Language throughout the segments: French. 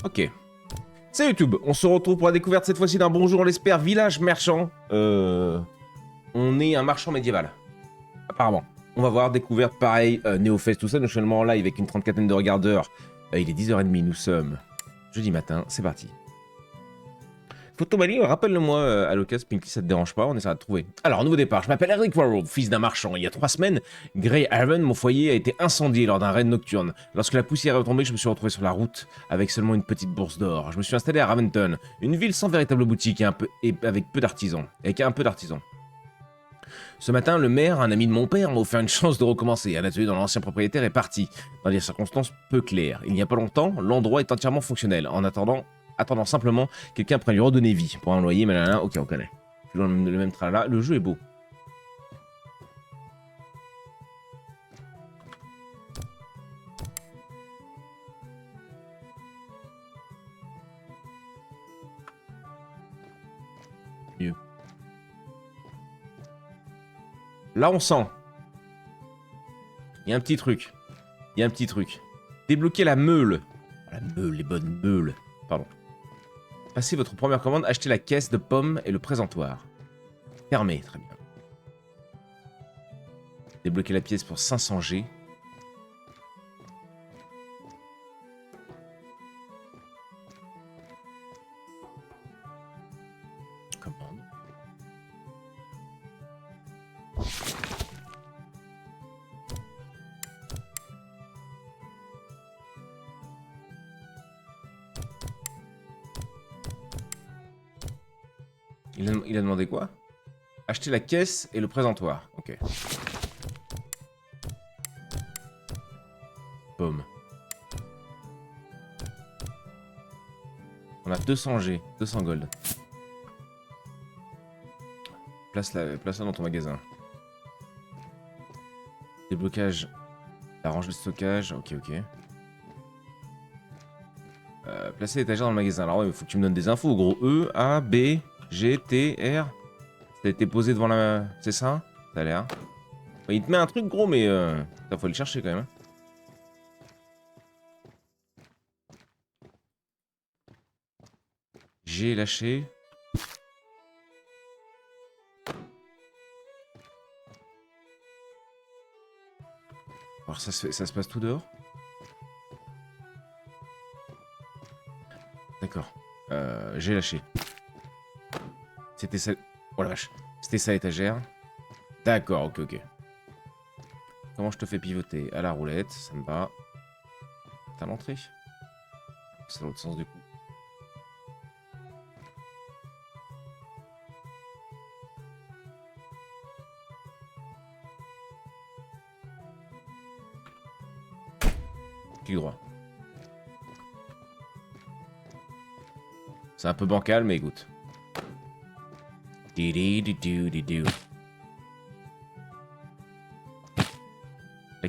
Ok. C'est YouTube, on se retrouve pour la découverte cette fois-ci d'un bonjour, on l'espère, village merchant. On est un marchand médiéval. Apparemment. On va voir, découverte pareil, Néofest, tout ça, nous sommes en live avec une 30 de regardeurs. Il est 10h30, nous sommes jeudi matin, c'est parti. Photomanie, rappelle-le-moi à l'occasion, Pinky, ça te dérange pas, on essaiera de trouver. Alors, nouveau départ, je m'appelle Eric Warrow, fils d'un marchand. Il y a 3 semaines, Greyhaven, mon foyer, a été incendié lors d'un raid nocturne. Lorsque la poussière est retombée, je me suis retrouvé sur la route avec seulement une petite bourse d'or. Je me suis installé à Raventon, une ville sans véritable boutique et avec peu d'artisans. Ce matin, le maire, un ami de mon père, m'a offert une chance de recommencer. Un atelier dans l'ancien propriétaire est parti, dans des circonstances peu claires. Il n'y a pas longtemps, l'endroit est entièrement fonctionnel. En attendant simplement quelqu'un pourrait lui redonner vie. Pour un loyer, mais là, ok, on connaît. Toujours le même tralala. Le jeu est beau. Mieux. Là, on sent. Il y a un petit truc. Débloquer la meule. La meule, les bonnes meules. Pardon. Passez votre première commande, achetez la caisse de pommes et le présentoir. Fermé, très bien. Débloquer la pièce pour 500 G. Commande. Il a demandé quoi? Acheter la caisse et le présentoir. Ok. Pomme. On a 200 G, 200 gold. Place-la dans ton magasin. Déblocage. La range de stockage. Ok. Placer l'étagère dans le magasin. Alors, il faut que tu me donnes des infos. Gros E, A, B, G, T, R. Ça a été posé devant la... C'est ça? Ça a l'air. Il te met un truc gros, mais... Ça, faut le chercher quand même. Hein. J'ai lâché. Alors ça se passe tout dehors? D'accord. J'ai lâché. C'était ça... Oh la vache. C'était ça l'étagère. D'accord, ok. Comment je te fais pivoter? À la roulette, ça me va. T'as l'entrée? C'est dans l'autre sens du coup. Clic droit. C'est un peu bancal, mais écoute. La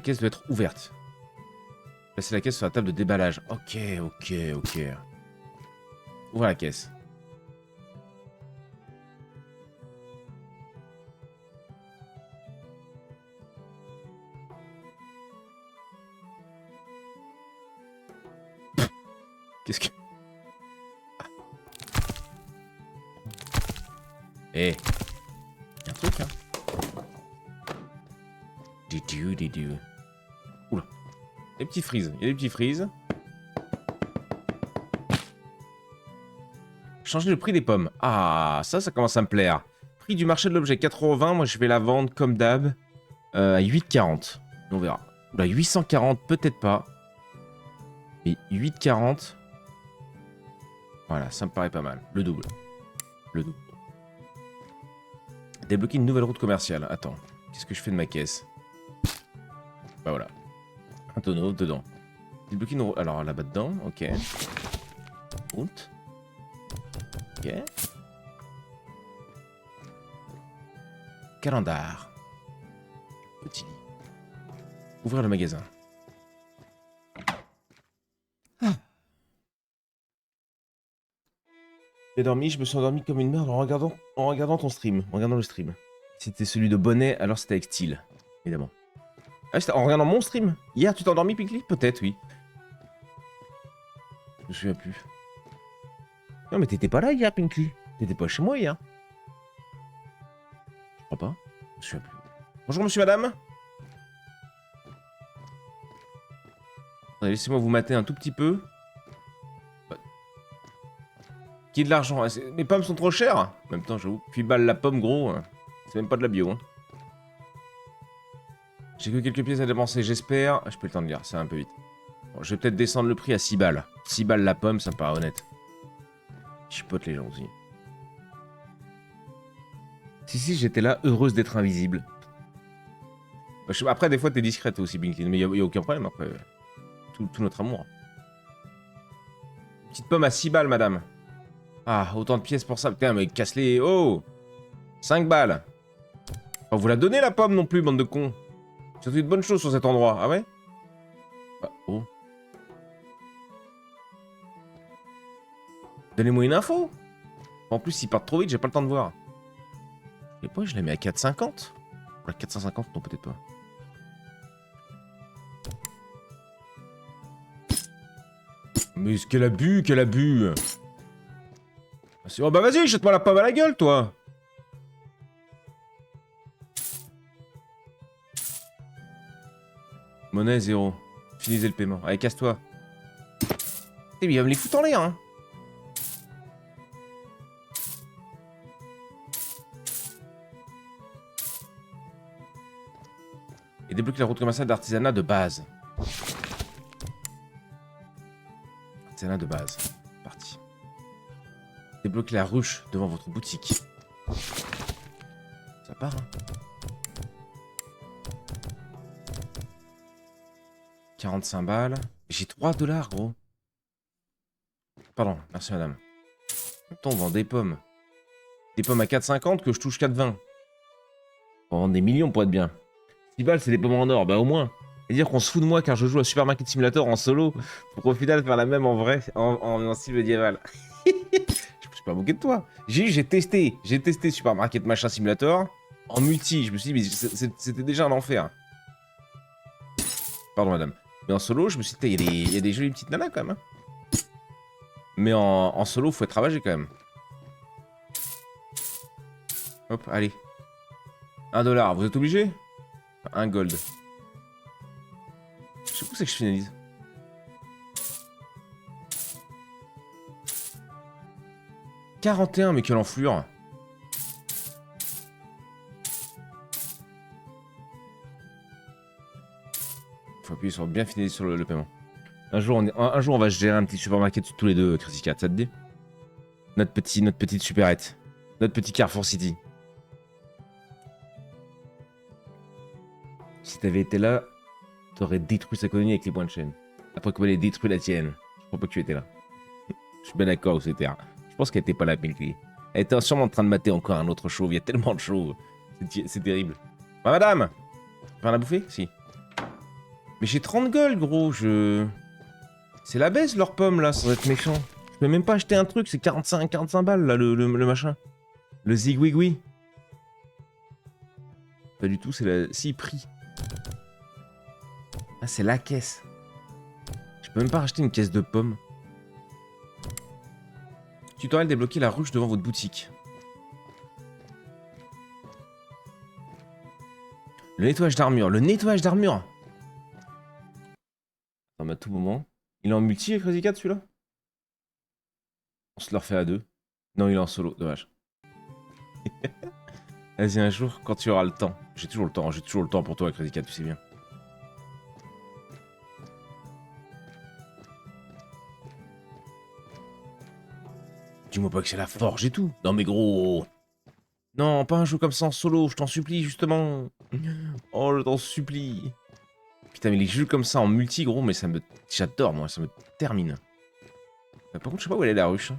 caisse doit être ouverte. Placez la caisse sur la table de déballage. Ok. Ouvre la caisse. Qu'est-ce que... Eh, y'a un truc, hein. Didu. Oula. Il y a des petits frises. Changer le prix des pommes. Ah, ça commence à me plaire. Prix du marché de l'objet, 4,20 €. Moi, je vais la vendre comme d'hab à 8,40 €. On verra. Oula, 840, peut-être pas. Mais 8,40. Voilà, ça me paraît pas mal. Le double. Débloquer une nouvelle route commerciale. Attends, qu'est-ce que je fais de ma caisse? Bah voilà. Un tonneau dedans. Débloquer une route. Alors là-bas dedans, ok. Route. Ok. Calendar. Petit lit. Ouvrir le magasin. J'ai dormi, je me suis endormi comme une merde en regardant ton stream, en regardant le stream. Si c'était celui de Bonnet, alors c'était avec Steel, évidemment. Ah, c'était en regardant mon stream? Hier, tu t'es endormi, Pinky? Peut-être, oui. Je me souviens plus. Non, mais t'étais pas là hier, Pinky. T'étais pas chez moi hier. Je crois pas. Je me souviens plus. Bonjour, monsieur, madame. Attendez, laissez-moi vous mater un tout petit peu. Qui est de l'argent? Mes pommes sont trop chères. En même temps, j'avoue. 8 balles la pomme, gros. C'est même pas de la bio. Hein. J'ai que quelques pièces à dépenser, j'espère. J'ai plus le temps de lire, c'est un peu vite. Bon, je vais peut-être descendre le prix à 6 balles. 6 balles la pomme, ça me paraît honnête. Je pote les gens aussi. Si, j'étais là, heureuse d'être invisible. Bah, après, des fois, t'es discrète aussi, Binkley, mais y a aucun problème après. Tout notre amour. Petite pomme à 6 balles, madame. Ah, autant de pièces pour ça. Putain, mais casse-les. Oh 5 balles. Faut vous la donner, la pomme, non plus, bande de cons. C'est une bonne chose sur cet endroit. Ah ouais? Bah, oh. Donnez-moi une info. En plus, s'ils partent trop vite, j'ai pas le temps de voir. Et pourquoi je la mets à 4,50? La 450, non, peut-être pas. Mais ce qu'elle a bu, qu'elle a bu. Oh bah vas-y, jette-moi la pomme à la gueule, toi. Monnaie 0. Finissez le paiement. Allez, casse-toi. Eh bien, il va me les foutre en l'air, hein. Et débloquer la route commerciale d'artisanat de base. Artisanat de base. Parti. Débloquer la ruche devant votre boutique. Ça part, hein. 45 balles. J'ai 3 $, gros. Pardon, merci madame. On vend des pommes. Des pommes à 4,50 que je touche 4,20. On vend des millions pour être bien. 6 balles, c'est des pommes en or, bah au moins. Et dire qu'on se fout de moi car je joue à Supermarket Simulator en solo pour au final faire la même en vrai, en style médiéval. Je me suis pas moqué de toi. J'ai testé Supermarket Machin Simulator en multi. Je me suis dit, mais c'était déjà un enfer. Pardon, madame. Mais en solo, je me suis dit, il y a des jolies petites nanas quand même. Hein. Mais en solo, faut être ravagé quand même. Hop, allez. 1 $, vous êtes obligé? 1 gold. Je sais pas où c'est que je finalise. « 41, mais quelle enflure. Faut appuyer sur bien finaliser sur le paiement. Un jour, on va se gérer un petit supermarket tous les deux, Crazy Cat, ça te dit? Notre petite supérette. Notre petit Carrefour City. Si t'avais été là, t'aurais détruit sa colonie avec les points de chaîne. Après qu'on ait détruit la tienne. Je crois pas que tu étais là. Je suis bien d'accord, c'était. Je pense qu'elle était pas là, Pinky. Elle était sûrement en train de mater encore un autre show. Il y a tellement de shows. C'est terrible. Ah, madame! Rien à bouffer? Si. Mais j'ai 30 gold, gros. C'est la baisse, leurs pommes, là, sans être méchant. Je peux même pas acheter un truc, c'est 45 balles, là, le machin. Le zigwigwi. Pas du tout, c'est la... Si, prix. Ah, c'est la caisse. Je peux même pas racheter une caisse de pommes. Tutoriel débloquer la ruche devant votre boutique. Le nettoyage d'armure. Le nettoyage d'armure. Attends, mais à tout moment. Il est en multi, Crazy Cat, celui-là? On se le refait à deux. Non, il est en solo, dommage. Vas-y, un jour, quand tu auras le temps. J'ai toujours le temps pour toi, Crazy Cat, tu sais bien. Dis-moi pas que c'est la forge et tout. Non, mais gros. Non, pas un jeu comme ça en solo, je t'en supplie, justement. Oh, je t'en supplie. Putain, mais les jeux comme ça en multi, gros, mais ça me... J'adore, moi, ça me termine. Par contre, je sais pas où elle est, la ruche.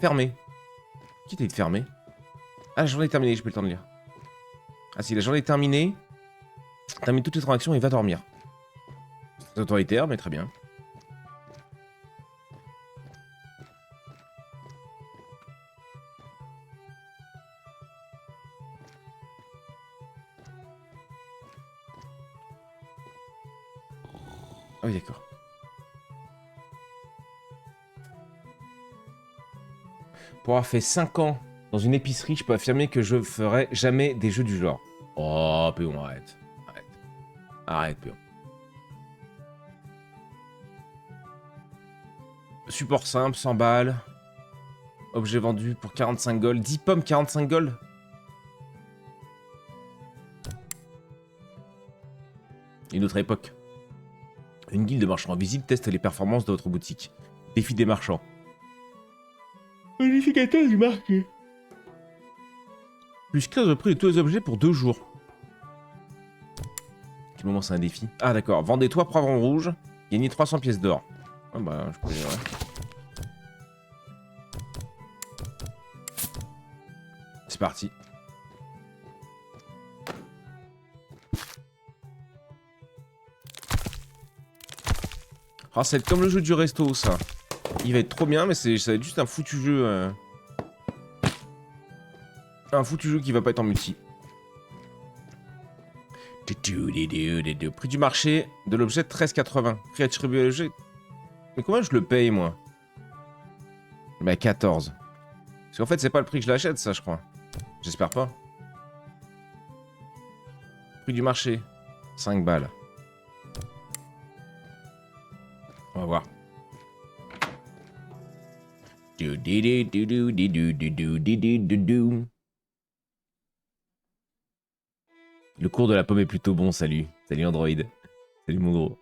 Fermée. Qui t'a dit de fermer? Ah, la journée est terminée, j'ai plus le temps de lire. Ah si, la journée est terminée. Termine toutes les transactions et va dormir. C'est autoritaire, mais très bien. Ah oui, d'accord. Pour avoir fait 5 ans dans une épicerie, je peux affirmer que je ferai jamais des jeux du genre. Oh, Péon, arrête. Arrête. Arrête, Péon. Support simple, 100 balles. Objet vendu pour 45 gold. 10 pommes, 45 gold. Une autre époque. Une guilde de marchands en visite teste les performances de votre boutique. Défi des marchands. Modificateur du marché. Plus 15 le prix de tous les objets pour 2 jours. À quel moment c'est un défi? Ah d'accord, vendez-toi poivron rouge, gagnez 300 pièces d'or. Ah bah, je peux dire, ouais. C'est parti. Ah, ça va être comme le jeu du resto, ça. Il va être trop bien, mais ça va être juste un foutu jeu. Un foutu jeu qui va pas être en multi. Prix du marché de l'objet 13,80. Prix attribué à l'objet. Mais comment je le paye, moi? Bah, 14. Parce qu'en fait, c'est pas le prix que je l'achète, ça, je crois. J'espère pas. Prix du marché 5 balles. On va voir. Le cours de la pomme est plutôt bon, salut. Salut Android. Salut mon gros.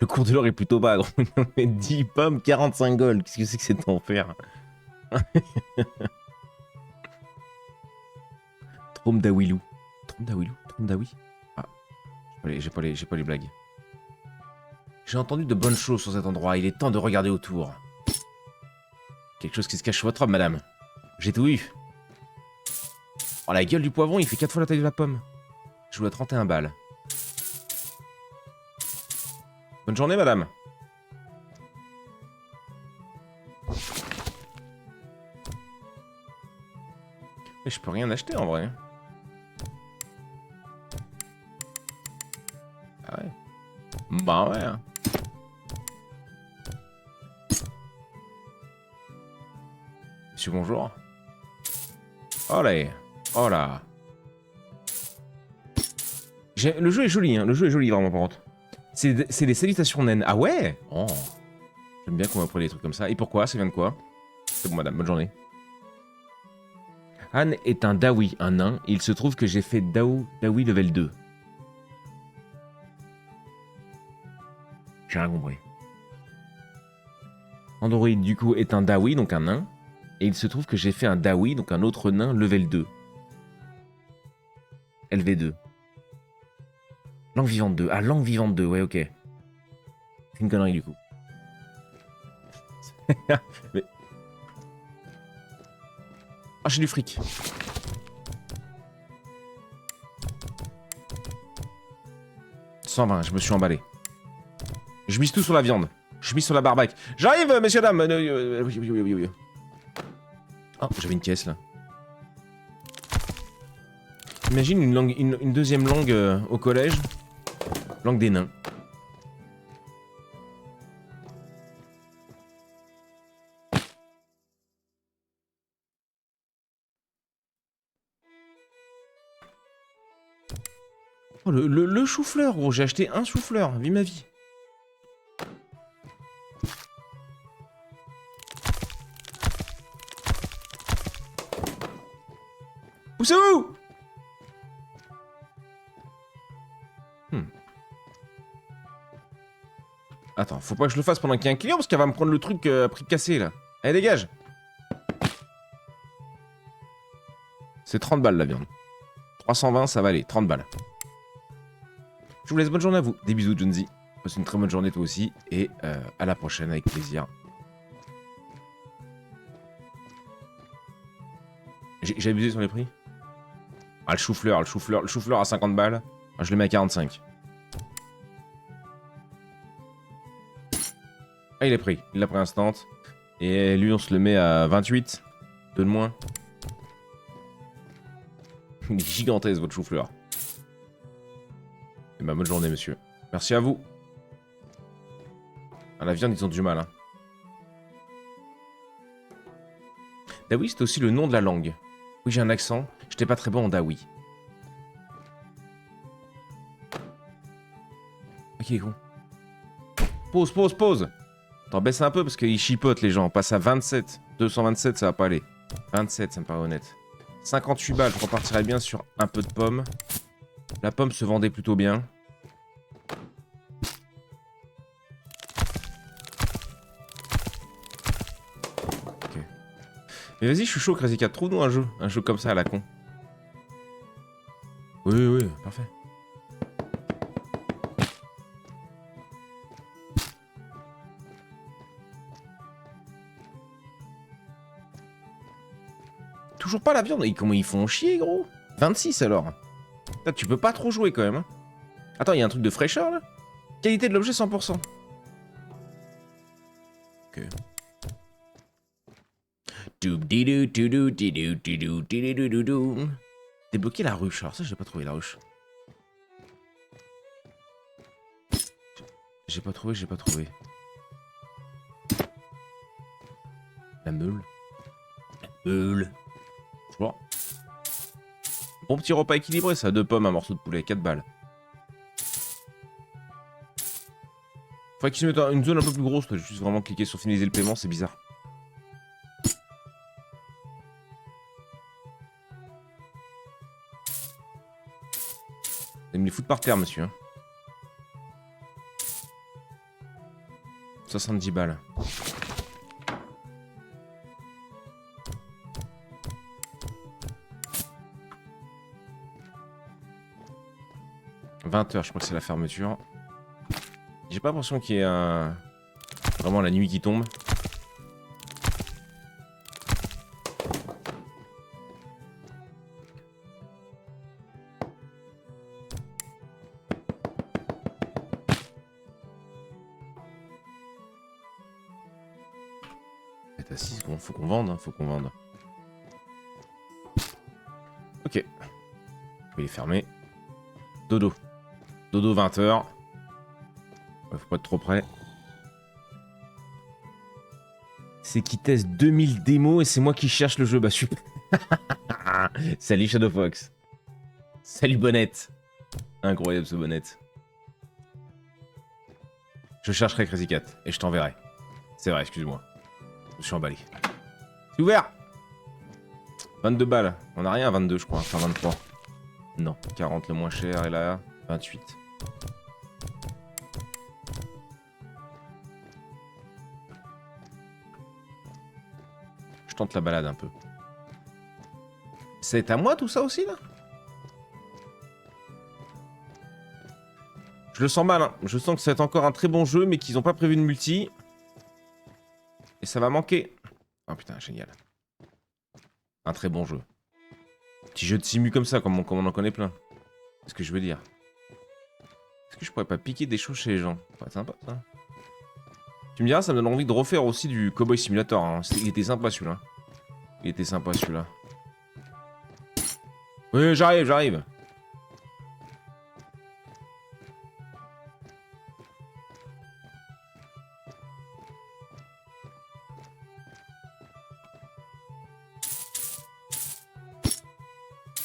Le cours de l'or est plutôt bas, gros. 10 pommes, 45 gold. Qu'est-ce que c'est que cet enfer? Tromdawilou. Tromdawilou? Tromdawi? Ah, j'ai pas les blagues. J'ai entendu de bonnes choses sur cet endroit. Il est temps de regarder autour. Quelque chose qui se cache sous votre robe, madame. J'ai tout eu. Oh, la gueule du poivron, il fait 4 fois la taille de la pomme. Je vous dois 31 balles. Bonne journée, madame. Mais je peux rien acheter, en vrai. Ah ouais. Bah ouais. Monsieur, bonjour. Oh là. Oh là. Le jeu est joli, hein. Le jeu est joli, vraiment, par contre. C'est des salutations naines. Ah ouais? Oh. J'aime bien qu'on m'apprenne des trucs comme ça. Et pourquoi? Ça vient de quoi? C'est bon, madame. Bonne journée. Anne est un Dawi, un nain. Et il se trouve que j'ai fait Dawi level 2. J'ai rien compris. Android, du coup, est un Dawi, donc un nain. Et il se trouve que j'ai fait un Dawi, donc un autre nain, level 2. LV2. Langue vivante 2. Ah, langue vivante 2, ouais, ok. C'est une connerie, du coup. Mais... Ah, j'ai du fric. « 120, je me suis emballé. Je mise tout sur la viande. Je mise sur la barbaque. J'arrive, messieurs, dames. Oui. Oh, j'avais une caisse, là. Imagine une deuxième langue au collège. Langue des nains. Oh, le chou-fleur, gros. J'ai acheté un chou-fleur. Vie ma vie. Poussez-vous! Attends, faut pas que je le fasse pendant qu'il y a un client parce qu'elle va me prendre le truc à prix cassé là. Allez, dégage! C'est 30 balles la viande. 320, ça va aller. 30 balles. Je vous laisse, bonne journée à vous. Des bisous, Junzi. Passe une très bonne journée toi aussi. Et à la prochaine avec plaisir. J'ai abusé sur les prix? Ah, le chou-fleur à 50 balles. Ah, je le mets à 45. Ah, il est pris. Il l'a pris instant. Et lui, on se le met à 28. 2 de moins. Il est gigantesque, votre chou-fleur. Et bah, bonne journée, monsieur. Merci à vous. À la viande, ils ont du mal, hein. Dawi, c'est aussi le nom de la langue. Oui, j'ai un accent. J'étais pas très bon en Dawi. Ok, con. Pause, pause, pause. T'en baisses un peu parce qu'ils chipotent les gens. On passe à 27. 227, ça va pas aller. 27, ça me paraît honnête. 58 balles, je repartirais bien sur un peu de pommes. La pomme se vendait plutôt bien. Ok. Mais vas-y, je suis chaud, Crazy Cat. Trouve-nous un jeu. Un jeu comme ça à la con. Oui, oui, parfait. Toujours pas la viande. Et comment ils font chier, gros? 26 alors. Là, tu peux pas trop jouer quand même. Hein. Attends, il y a un truc de fraîcheur là? Qualité de l'objet 100%. Ok. Débloquer la ruche. Alors ça, j'ai pas trouvé la ruche. J'ai pas trouvé, j'ai pas trouvé. La meule. La meule. Bon. Bon petit repas équilibré, ça. 2 pommes, un morceau de poulet, 4 balles. Faudrait qu'ils se mettent une zone un peu plus grosse. J'ai juste vraiment cliqué sur finaliser le paiement, c'est bizarre. Vous allez me les foutre par terre, monsieur. Hein. 70 balles. « 20h, je crois que c'est la fermeture. J'ai pas l'impression qu'il y ait un... vraiment la nuit qui tombe. C'est assis, faut qu'on vende, hein, faut qu'on vende. Ok. Il est fermé. Dodo. Dodo 20h. Faut pas être trop près. C'est qui teste 2000 démos et c'est moi qui cherche le jeu. Bah super. Salut Shadow Fox. Salut Bonnette. Incroyable ce Bonnette. Je chercherai Crazy Cat et je t'enverrai. C'est vrai, excuse-moi. Je suis emballé. C'est ouvert. 22 balles. On a rien à 22 je crois. Enfin 23. Non. 40 le moins cher et là 28. Je tente la balade un peu. C'est à moi tout ça aussi là? Je le sens mal, hein. Je sens que ça va être encore un très bon jeu, mais qu'ils n'ont pas prévu de multi. Et ça va manquer. Oh putain, génial. Un très bon jeu. Petit jeu de simu comme ça, comme on en connaît plein. C'est ce que je veux dire. Est-ce que je pourrais pas piquer des choses chez les gens? Ça va être sympa ça. Tu me diras, ça me donne envie de refaire aussi du Cowboy Simulator. Hein. Il était sympa celui-là. Il était sympa celui-là. Oui, j'arrive, j'arrive.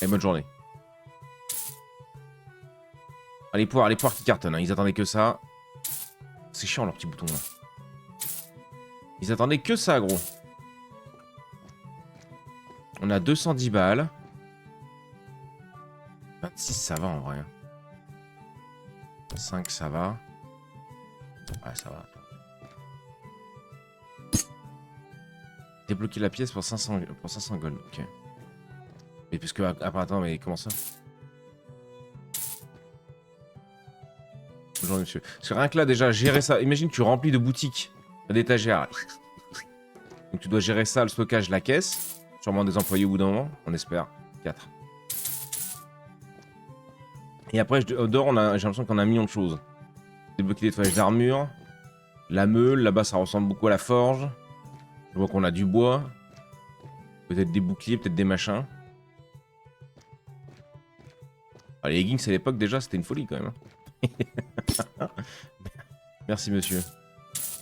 Et bonne journée. Ah, les poires qui cartonnent, hein. Ils attendaient que ça. C'est chiant leur petit bouton là. Ils attendaient que ça, gros. On a 210 balles. 26, ça va en vrai. 5, ça va. Ouais, ça va. Débloquer la pièce pour 500 gold, ok. Mais parce que... attends, mais comment ça? Bonjour monsieur. Parce que rien que là déjà, gérer ça... Imagine que tu remplis de boutiques, d'étagères. Donc tu dois gérer ça, le stockage, la caisse. Sûrement des employés au bout d'un moment, on espère. 4. Et après, dehors, j'ai l'impression qu'on a un million de choses. Débloquer des toilettes d'armure. La meule, là-bas ça ressemble beaucoup à la forge. Je vois qu'on a du bois. Peut-être des boucliers, peut-être des machins. Ah, les leggings à l'époque déjà c'était une folie quand même. Hein. Merci monsieur.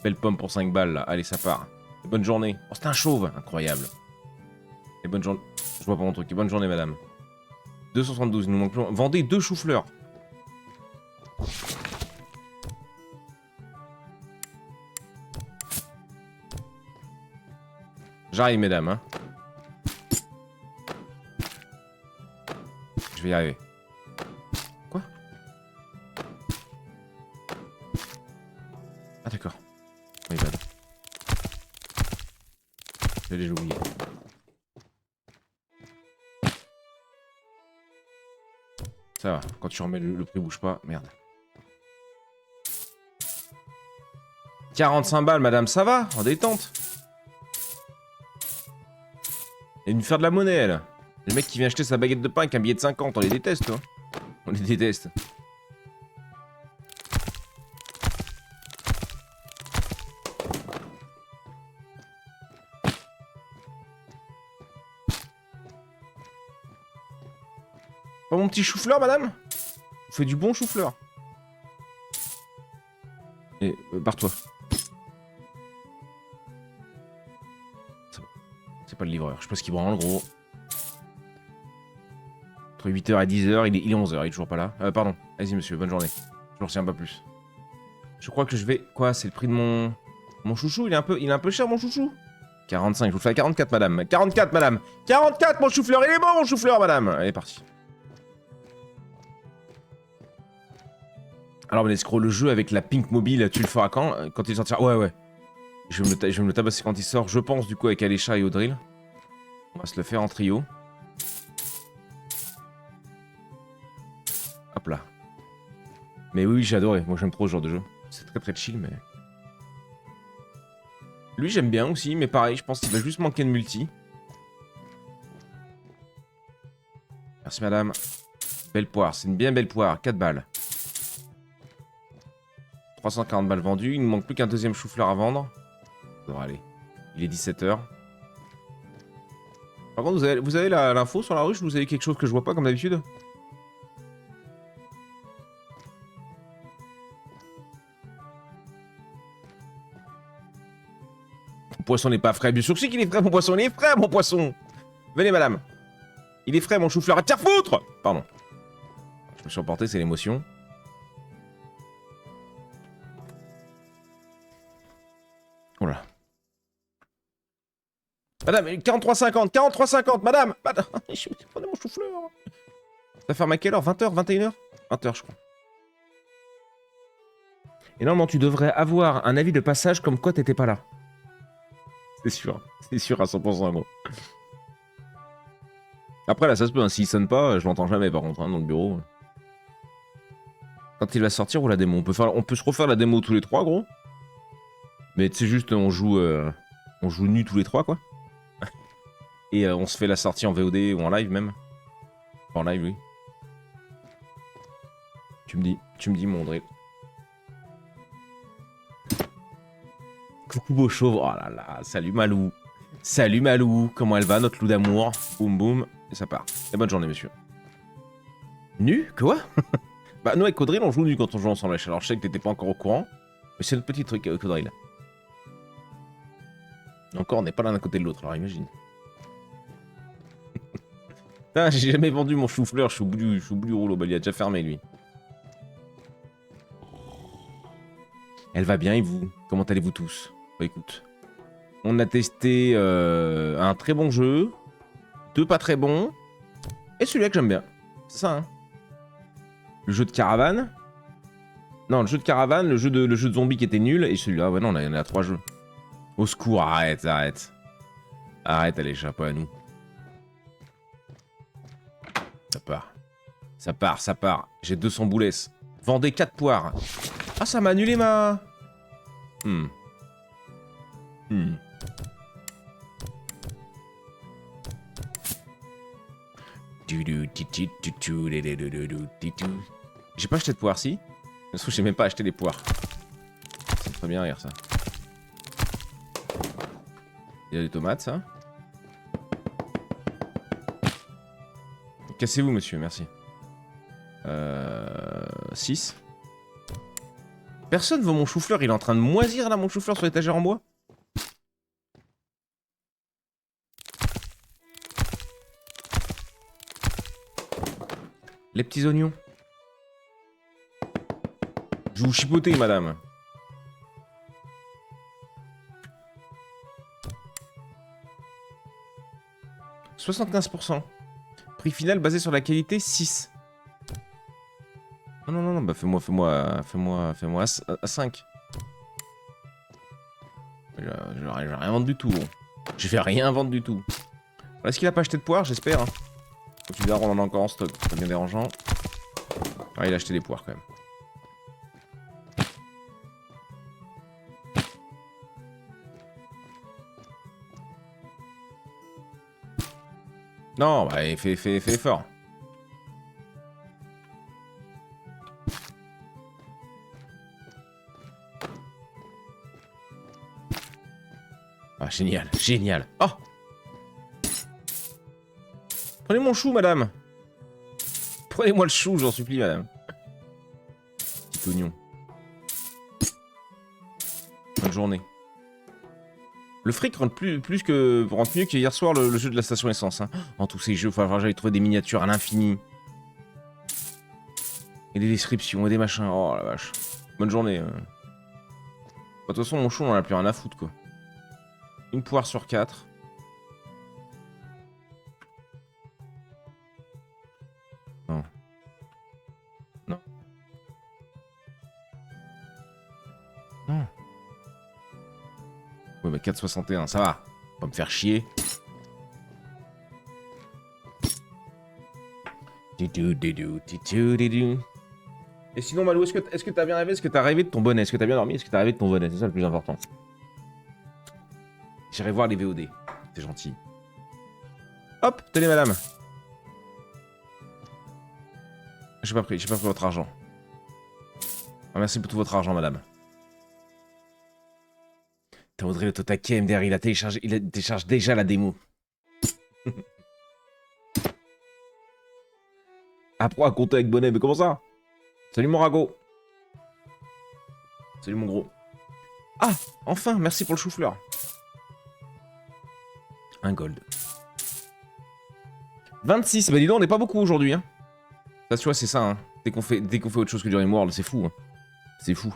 Belle pomme pour 5 balles là. Allez ça part. Bonne journée. Oh c'était un chauve, incroyable. Et bonne journée. Je vois pas mon truc. Et bonne journée, madame. 272, il nous manque plus. Vendez 2 choux-fleurs. J'arrive, mesdames. Hein. Je vais y arriver. Quoi? Ah, d'accord. Oui, bad. J'ai déjà oublié. Ça va, quand tu remets le prix bouge pas, merde. 45 balles, madame, ça va, en détente. Elle vient me faire de la monnaie, elle. Le mec qui vient acheter sa baguette de pain avec un billet de 50, on les déteste, hein. On les déteste. Pas mon petit chou-fleur, madame? Vous faites du bon chou-fleur. Et barre-toi. C'est pas le livreur. Je sais pas ce qu'il branle, gros. Entre 8h et 10h, il est 11h, il est toujours pas là. Pardon. Vas-y, monsieur, bonne journée. Je ne retiens pas plus. Je crois que je vais... Quoi? C'est le prix de mon... Mon chouchou? Il est un peu cher, mon chouchou? 45, je vous le fais à 44, madame. 44, madame. 44, mon chou-fleur. Il est bon, mon chou-fleur, madame. Allez, parti. Alors, ben, escroc, le jeu avec la Pink Mobile, tu le feras quand il sortira? Ouais, ouais. Je vais me le tabasser quand il sort, je pense, du coup, avec Alecha et Audril. On va se le faire en trio. Hop là. Mais oui, j'ai adoré. Moi, j'aime trop ce genre de jeu. C'est très très chill, mais... Lui, j'aime bien aussi, mais pareil, je pense qu'il va juste manquer de multi. Merci, madame. Belle poire, c'est une bien belle poire. 4 balles. 340 balles vendues. Il ne manque plus qu'un deuxième chou-fleur à vendre. Ça devrait aller. Il est 17h. Par contre, vous avez l'info sur la ruche? Vous avez quelque chose que je vois pas comme d'habitude? Mon poisson n'est pas frais. Bien sûr que c'est qu'il est frais, mon poisson. Il est frais, mon poisson. Venez, madame. Il est frais, mon chou-fleur. À tire foutre! Pardon. Je me suis emporté, c'est l'émotion. Voilà. Madame, 43,50, 43,50, madame! Madame, prenez mon chou-fleur. Ça ferme à quelle heure? 20h, 21h? 20h, je crois. Et normalement, tu devrais avoir un avis de passage comme quoi t'étais pas là. C'est sûr à 100%, gros. Après, là, ça se peut, hein, s'il sonne pas, je l'entends jamais, par contre, hein, dans le bureau. Quand il va sortir, ou la démo, on peut se refaire la démo tous les trois, gros. Mais tu sais, juste, on joue nu tous les trois, quoi. Et on se fait la sortie en VOD ou en live, même. Enfin, en live, oui. Tu me dis, mon André. Coucou beau chauve. Oh là là, salut Malou. Salut Malou. Comment elle va, notre loup d'amour? Boum boum. Et ça part. Et bonne journée, monsieur. Nu? Quoi? Bah, nous, avec Audril, on joue nu quand on joue ensemble. Alors, je sais que t'étais pas encore au courant. Mais c'est notre petit truc avec Audril. Encore, on n'est pas l'un à côté de l'autre, alors imagine. Putain, j'ai jamais vendu mon chou-fleur. Je suis au bout du rouleau. Bah, il a déjà fermé, lui. Elle va bien, et vous? Comment allez-vous tous? Bah, écoute. On a testé un très bon jeu. 2 pas très bons. Et celui-là que j'aime bien. C'est ça, hein. Le jeu de caravane. Non, le jeu de caravane, le jeu de zombie qui était nul. Et celui-là, ouais, non, on a 3 jeux. Au secours, arrête. Arrête, allez, chapeau à nous. Ça part. J'ai 200 boulesses. Vendez 4 poires. Ah, ça m'a annulé ma... J'ai pas acheté de poires, si. Parce que j'ai même pas acheté des poires. Ça me ferait bien rire, ça. Il y a des tomates, ça. Cassez-vous, monsieur, merci. 6. Personne veut mon chou-fleur, il est en train de moisir, là, mon chou-fleur sur l'étagère en bois. Les petits oignons. Je vous chipoter, madame. « 75%. Prix final basé sur la qualité, 6. Non, non, non, bah fais-moi à 5. Je vais rien vendre du tout. Bon. Je vais rien vendre du tout. Est-ce qu'il a pas acheté de poires, j'espère, hein. Tu verras, on en a encore en stock, c'est bien dérangeant. Ah, il a acheté des poires quand même. Non, bah fais effort. Ah, génial, génial. Oh! Prenez mon chou, madame. Prenez-moi le chou, j'en supplie, madame. Petit oignon. Bonne journée. Le fric rentre mieux qu'hier soir le jeu de la station essence. Hein. En tous ces jeux, il va falloir que j'aille trouver des miniatures à l'infini. Et des descriptions et des machins. Oh la vache. Bonne journée. De toute façon, mon chou, on en a plus rien à foutre, quoi. Une poire sur 4. Non. Non. Non. Ouais, bah 4,61, ça va. On va me faire chier. Et sinon, Malou, est-ce que t'as bien rêvé? Est-ce que t'as rêvé de ton bonnet? Est-ce que t'as bien dormi? Est-ce que t'as rêvé de ton bonnet? C'est ça le plus important. J'irai voir les VOD. C'est gentil. Hop, tenez, madame. J'ai pas pris votre argent. Ah, merci pour tout votre argent, madame. T'as Audrey le Totake MDR, il télécharge déjà la démo. Apprends à compter avec bonnet, mais comment ça? Salut mon ragot. Salut mon gros. Ah, enfin, merci pour le chou-fleur. Un gold. 26, bah dis donc, on n'est pas beaucoup aujourd'hui. Hein. Ça, tu vois, c'est ça. Hein. Dès qu'on fait autre chose que du Rimworld, c'est fou. Hein. C'est fou.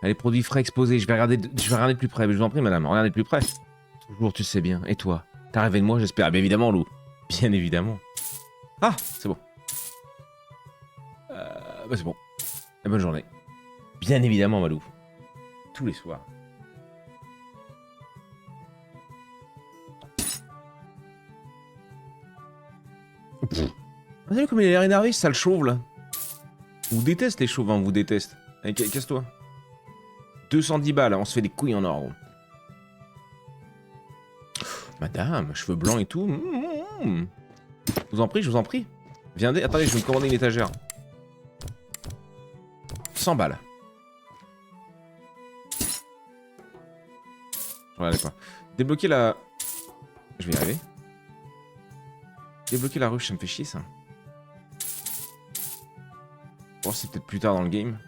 Allez, produits frais exposés, je vais regarder de plus près. Mais je vous en prie, madame, regardez de plus près. Toujours, tu sais bien. Et toi? T'as rêvé de moi, j'espère. Bien évidemment, Lou. Bien évidemment. Ah, c'est bon. Bah c'est bon. Et bonne journée. Bien évidemment, Malou. Tous les soirs. Vous savez comme il a l'air énervé, ce sale chauve, là. On vous déteste, les chauves, hein, on vous déteste. Allez, casse-toi. 210 balles, on se fait des couilles en or, gros. Madame, cheveux blancs et tout. Je vous en prie, je vous en prie. Viendez, attendez, je vais me commander une étagère. 100 balles. Regardez quoi. Débloquer la... Je vais y arriver. Débloquer la ruche, ça me fait chier, ça. Bon, c'est peut-être plus tard dans le game.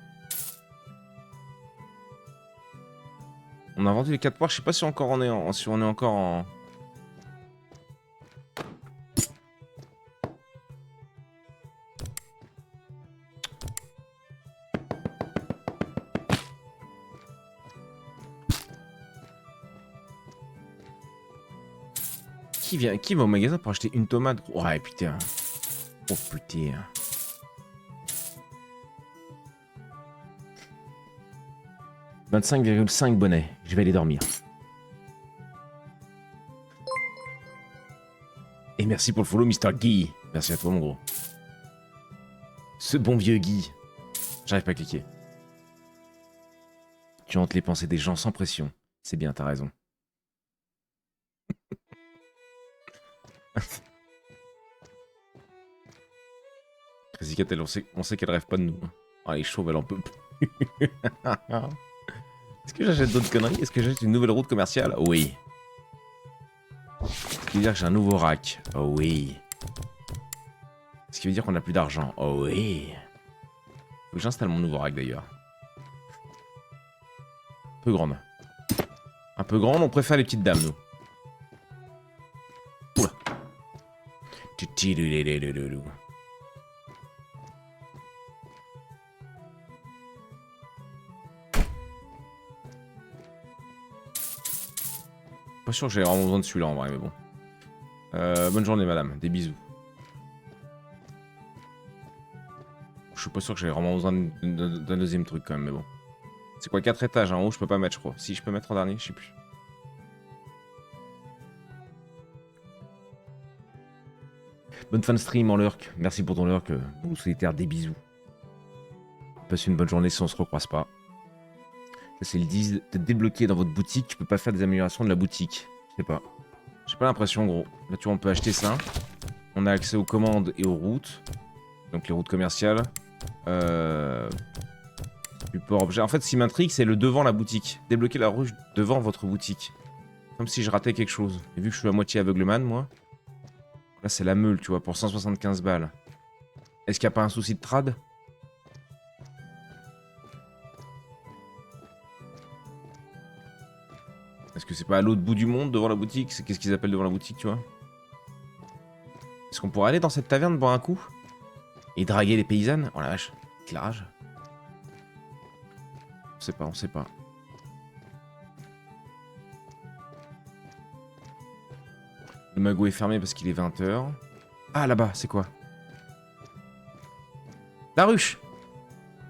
On a vendu les 4 poires, je sais pas si, encore on est si on est encore en... Qui va au magasin pour acheter une tomate? Ouais, putain. Oh, putain. « 25,5 bonnets. Je vais aller dormir. » Et merci pour le follow, Mr. Guy. Merci à toi, mon gros. Ce bon vieux Guy. J'arrive pas à cliquer. Tu hantes les pensées des gens sans pression. C'est bien, t'as raison. Crazy Cat, on sait qu'elle rêve pas de nous. Oh, elle est chauve, elle en peut plus. Est-ce que j'achète d'autres conneries? Est-ce que j'achète une nouvelle route commerciale? Oui. Ce qui veut dire que j'ai un nouveau rack. Oh oui. Ce qui veut dire qu'on a plus d'argent. Oh oui. Faut que j'installe mon nouveau rack d'ailleurs. Un peu grande. Un peu grande, on préfère les petites dames, nous. Oula. Pas sûr que j'ai vraiment besoin de celui-là en vrai, mais bon. Bonne journée, madame. Des bisous. Je suis pas sûr que j'ai vraiment besoin d'un deuxième truc quand même, mais bon. C'est quoi, 4 étages en haut, je peux pas mettre, je crois. Si, je peux mettre en dernier, je sais plus. Bonne fin de stream en lurk. Merci pour ton lurk. Vous solitaire, des bisous. Passe une bonne journée si on se recroise pas. Ça, c'est le 10. T'es débloqué dans votre boutique, tu peux pas faire des améliorations de la boutique. Je sais pas. J'ai pas l'impression, gros. Là, tu vois, on peut acheter ça. On a accès aux commandes et aux routes. Donc les routes commerciales. Support objet. En fait, ce qui m'intrigue, c'est le devant la boutique. Débloquer la rue devant votre boutique. Comme si je ratais quelque chose. Et vu que je suis à moitié aveugleman, moi. Là, c'est la meule, tu vois, pour 175 balles. Est-ce qu'il n'y a pas un souci de trad? Est-ce que c'est pas à l'autre bout du monde, devant la boutique? C'est qu'est-ce qu'ils appellent devant la boutique, tu vois? Est-ce qu'on pourrait aller dans cette taverne boire un coup? Et draguer les paysannes? Oh la vache, éclairage. On sait pas, on sait pas. Le magot est fermé parce qu'il est 20h. Ah, là-bas, c'est quoi? La ruche!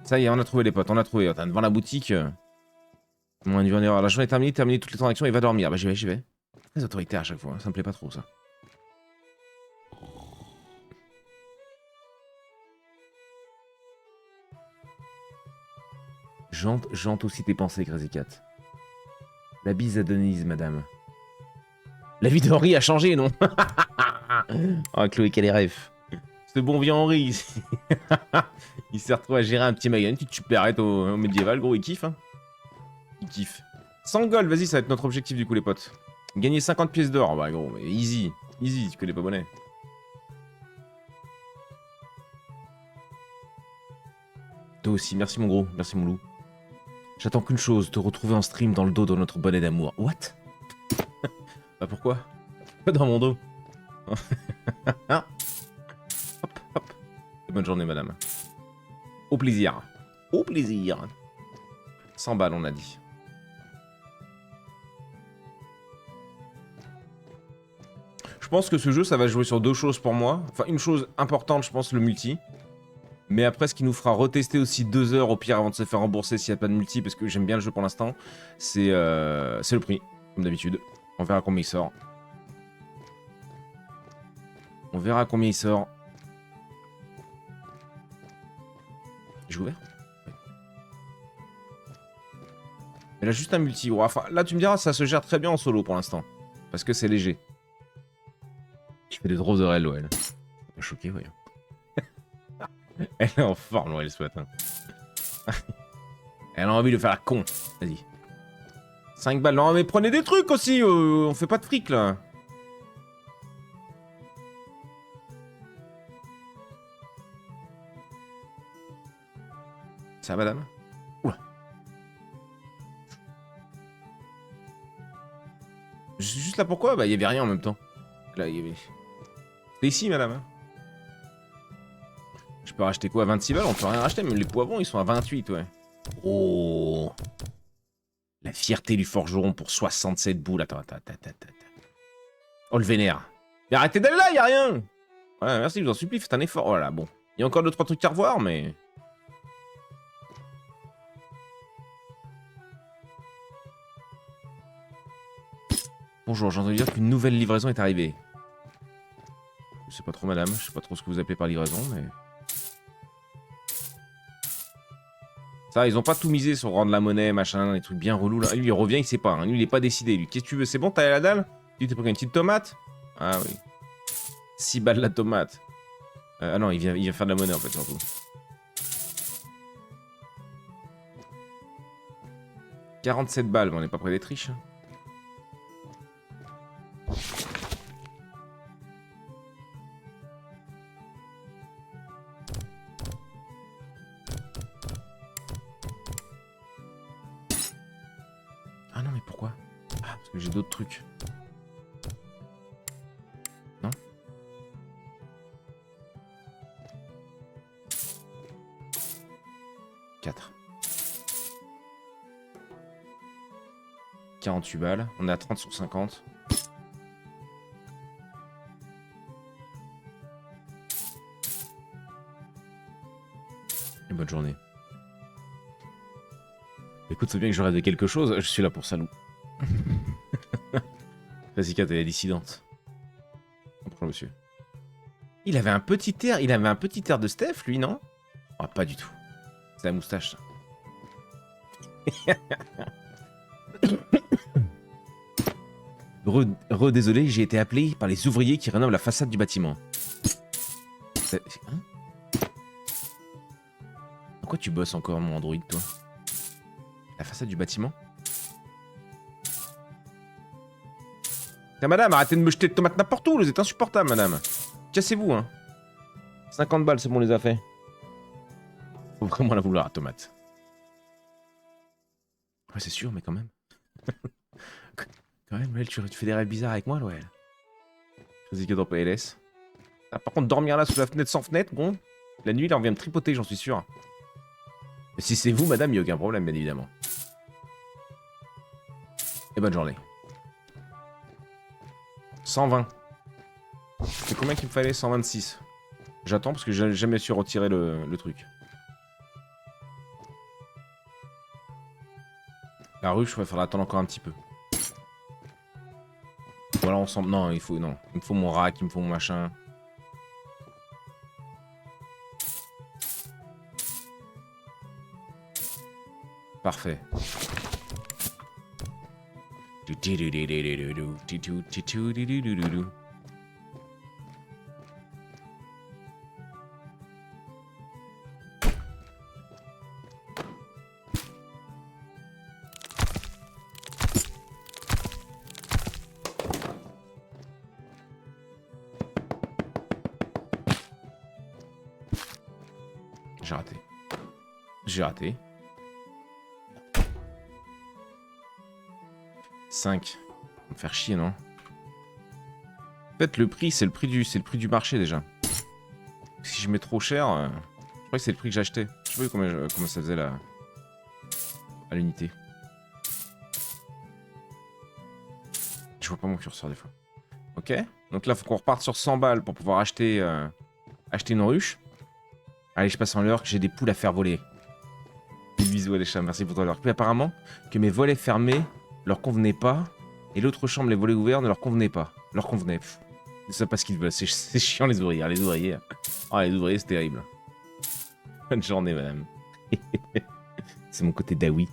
Ça y est, on a trouvé les potes, on a trouvé. Attends, devant la boutique. Mon une erreur. La journée est terminée, terminer toutes les transactions et va dormir. Bah j'y vais, j'y vais. Les autorités à chaque fois, hein. Ça me plaît pas trop ça. Jante aussi tes pensées, Crazy Cat. La bise à Denise, madame. La vie de Henri a changé, non? Oh, Chloé, quel est rêve. Ce bon vieux Henri. Il s'est retrouvé à gérer un petit magasin, une petite supérette au médiéval, gros, il kiffe, hein. Il kiffe. 100 gold, vas-y, ça va être notre objectif du coup, les potes. Gagner 50 pièces d'or, bah gros, mais easy. Easy, tu connais pas bonnet. Toi aussi, merci mon gros, merci mon loup. J'attends qu'une chose, te retrouver en stream dans le dos de notre bonnet d'amour. What? Bah pourquoi? Dans mon dos. Hop, hop. Bonne journée, madame. Au plaisir. Au plaisir. 100 balles, on a dit. Je pense que ce jeu, ça va jouer sur deux choses pour moi. Enfin, une chose importante, je pense, le multi. Mais après, ce qui nous fera retester aussi 2 heures au pire avant de se faire rembourser s'il n'y a pas de multi, parce que j'aime bien le jeu pour l'instant, c'est le prix, comme d'habitude. On verra combien il sort. On verra combien il sort. J'ai ouvert? Ouais. Mais là, juste un multi. Ouais, enfin, là, tu me diras, ça se gère très bien en solo pour l'instant. Parce que c'est léger. Je fais des draws de réel, ouais. Pas choqué, voyons. Elle est en forme, ouais, ce matin. Elle a envie de faire la con. Vas-y. 5 balles. Non, mais prenez des trucs aussi. On fait pas de fric, là. Ça va, madame? Oula. Juste là, pourquoi? Bah, il y avait rien en même temps. Là, il y avait... C'était ici, madame. Hein. Je peux racheter quoi? 26 balles? On peut rien racheter, mais les poivrons, ils sont à 28, ouais. Oh. La fierté du forgeron pour 67 boules. Attends. Oh, le vénère. Mais arrêtez d'aller là, y a rien. Ouais, merci, je vous en supplie, faites un effort. Voilà, bon. Il y a encore 2-3 trucs à revoir, mais... Bonjour, j'ai entendu dire qu'une nouvelle livraison est arrivée. Je sais pas trop, madame. Je sais pas trop ce que vous appelez par livraison, mais... Ça, ils ont pas tout misé sur rendre la monnaie, machin, des trucs bien relous, là. Lui, il revient, il sait pas. Hein. Lui, il est pas décidé, lui. Qu'est-ce que tu veux? C'est bon, t'as la dalle? Tu t'es pris une petite tomate? Ah oui. 6 balles la tomate. Ah non, il vient faire de la monnaie, en fait, surtout. 47 balles, mais on n'est pas près d'être riche. Hein. Ah non, mais pourquoi? Ah, parce que j'ai d'autres trucs. Non? 48 balles. On est à 30 sur 50. Et bonne journée. Écoute, c'est bien que je rêve de quelque chose. Je suis là pour ça, Lou. Vas-y, Kat, elle est dissidente. Bonjour, monsieur. Il avait un petit air de Steph, lui, non? Ah, pas du tout. C'est la moustache, ça. Désolé, j'ai été appelé par les ouvriers qui rénovent la façade du bâtiment. Hein? En quoi tu bosses encore, mon Android, toi? La façade du bâtiment? Madame, arrêtez de me jeter de tomates n'importe où, vous êtes insupportable, madame. Cassez-vous, hein. 50 balles, c'est bon, on les a fait. Faut vraiment la vouloir, la tomate. Ouais, c'est sûr, mais quand même. Quand même, Noël, tu fais des rêves bizarres avec moi, Noël. Vas-y, que dans PLS. Ah, par contre, dormir là sous la fenêtre sans fenêtre, bon. La nuit, là, on vient me tripoter, j'en suis sûr. Mais si c'est vous, madame, il n'y a aucun problème, bien évidemment. Et bonne journée. 120. C'est combien qu'il me fallait? 126. J'attends parce que j'ai jamais su retirer le truc. La ruche, il va falloir attendre encore un petit peu. Voilà, on s'en... Non, il faut... Non. Il me faut mon rack, il me faut mon machin. Parfait. J'ai raté. J'ai raté. 5. On va me faire chier, non? En fait, le prix, c'est le prix du marché, déjà. Si je mets trop cher, je crois que c'est le prix que j'achetais. Je sais pas comment ça faisait à l'unité. Je vois pas mon curseur, des fois. Ok. Donc là, faut qu'on reparte sur 100 balles pour pouvoir acheter une ruche. Allez, je passe en l'heure que j'ai des poules à faire voler. Des bisous à les chats, merci pour ton heure. Puis apparemment, que mes volets fermés leur convenaient pas, et l'autre chambre, les volets ouverts, ne leur convenaient pas. Leur convenaient. C'est ça pas ce qu'ils veulent. C'est chiant, les ouvriers. Les ouvriers. Oh, les ouvriers, c'est terrible. Bonne journée, madame. C'est mon côté Dawi.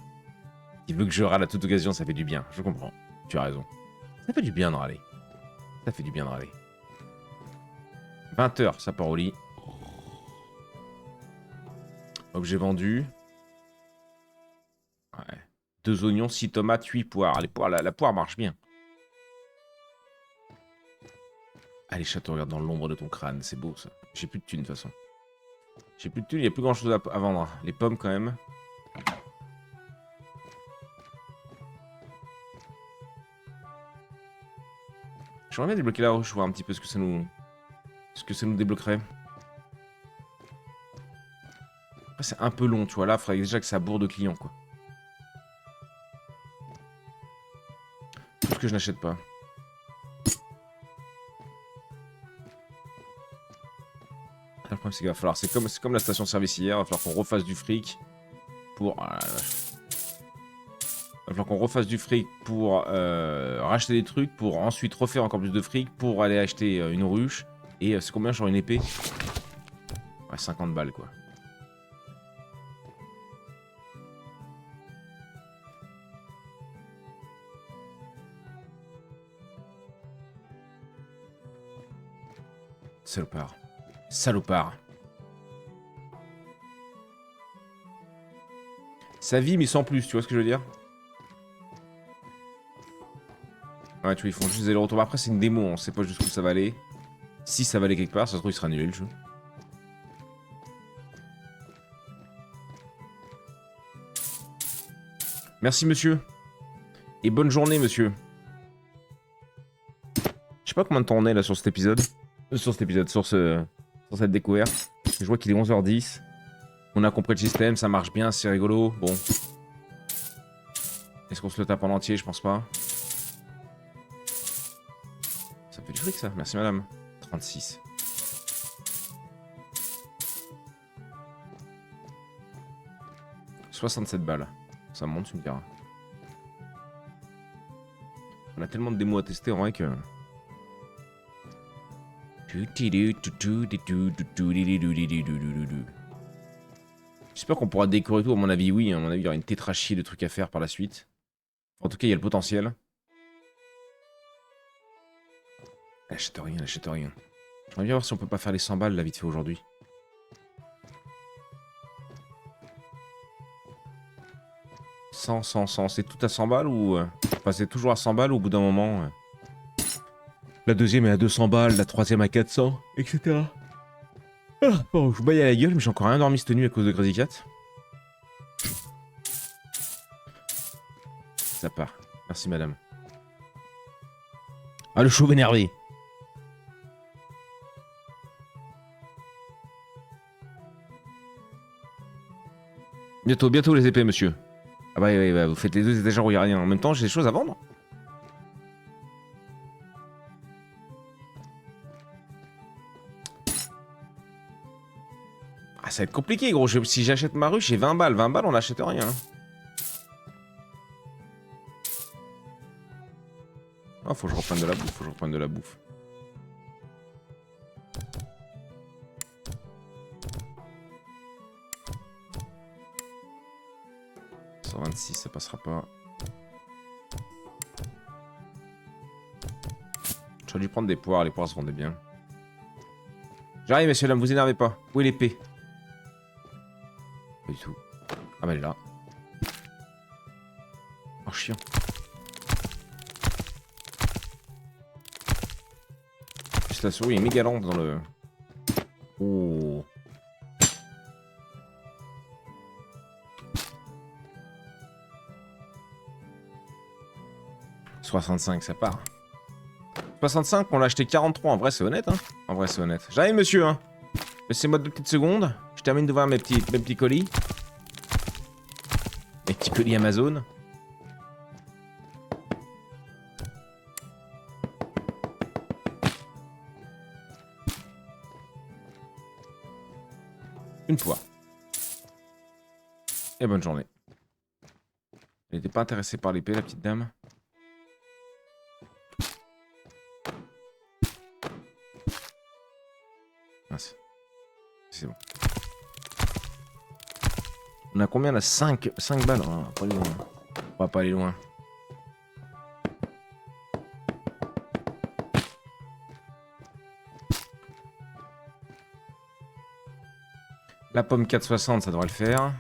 Il veut que je râle à toute occasion, ça fait du bien. Je comprends. Tu as raison. Ça fait du bien de râler. Ça fait du bien de râler. 20 h, ça part au lit. Objet vendu. Ouais. 2 oignons, 6 tomates, 8 poires. Les poires la poire marche bien. Allez, chat, regarde dans l'ombre de ton crâne. C'est beau, ça. J'ai plus de thunes, de toute façon. J'ai plus de thunes, il n'y a plus grand chose à vendre. Les pommes, quand même. J'aimerais bien débloquer la ruche, voir un petit peu ce que ça nous débloquerait. Après, c'est un peu long, tu vois. Là, il faudrait déjà que ça bourre de clients, quoi. Tout ce que je n'achète pas. Le problème, c'est qu'il va falloir... C'est comme la station-service hier. Il va falloir qu'on refasse du fric pour... Ah, il va falloir qu'on refasse du fric pour racheter des trucs, pour ensuite refaire encore plus de fric, pour aller acheter une ruche. Et c'est combien, genre une épée? Ouais, 50 balles, quoi. Salopard. Salopard. Ça vit, mais sans plus, tu vois ce que je veux dire? Ouais, tu vois, ils font juste des retours. Après, c'est une démo, on sait pas jusqu'où ça va aller. Si ça va aller quelque part, ça se trouve, il sera annulé le jeu. Merci, monsieur. Et bonne journée, monsieur. Je sais pas combien de temps on est là sur cet épisode. Sur cette découverte. Je vois qu'il est 11 h 10. On a compris le système, ça marche bien, c'est rigolo. Bon. Est-ce qu'on se le tape en entier? Je pense pas. Ça fait du fric ça. Merci madame. 36. « 67 balles. Ça monte, tu me diras. On a tellement de démos à tester en vrai que... J'espère qu'on pourra décorer tout. À mon avis, oui. À mon avis, il y aura une tétrachie de trucs à faire par la suite. En tout cas, il y a le potentiel. Elle achète rien, elle achète rien. J'aimerais bien voir si on peut pas faire les 100 balles là vite fait aujourd'hui. C'est tout à 100 balles ou... Enfin, c'est toujours à 100 balles ou au bout d'un moment... La deuxième est à 200 balles, la troisième à 400, etc. Ah, bon, je vous baille à la gueule, mais j'ai encore rien dormi cette nuit à cause de Crazy Cat. Ça part. Merci madame. Ah, le chauve énervé. Bientôt, bientôt les épées, monsieur. Ah bah, ouais, vous faites les deux étagères où il n'y a rien. En même temps, j'ai des choses à vendre. Ah, ça va être compliqué, gros. Si j'achète ma ruche, j'ai 20 balles. 20 balles, on n'achète rien. Ah, faut que je reprenne de la bouffe. Faut que je reprenne de la bouffe. « 126, ça passera pas. J'aurais dû prendre des poires. Les poires se vendaient bien. J'arrive, messieurs, dames, vous énervez pas. Où est l'épée? Pas du tout. Ah bah elle est là. Oh chiant. Juste la souris est méga lente dans le... Oh. « 65, ça part. 65, on l'a acheté 43. En vrai, c'est honnête, hein. En vrai, c'est honnête. J'arrive, monsieur, hein. Laissez-moi 2 petites secondes. Je termine de voir mes petits colis. Mes petits colis Amazon. Une fois. Et bonne journée. Elle n'était pas intéressée par l'épée, la petite dame. Mince. C'est bon. On a combien là? 5 balles. Oh, on va pas aller loin. On va pas aller loin. La pomme 4,60, ça devrait le faire.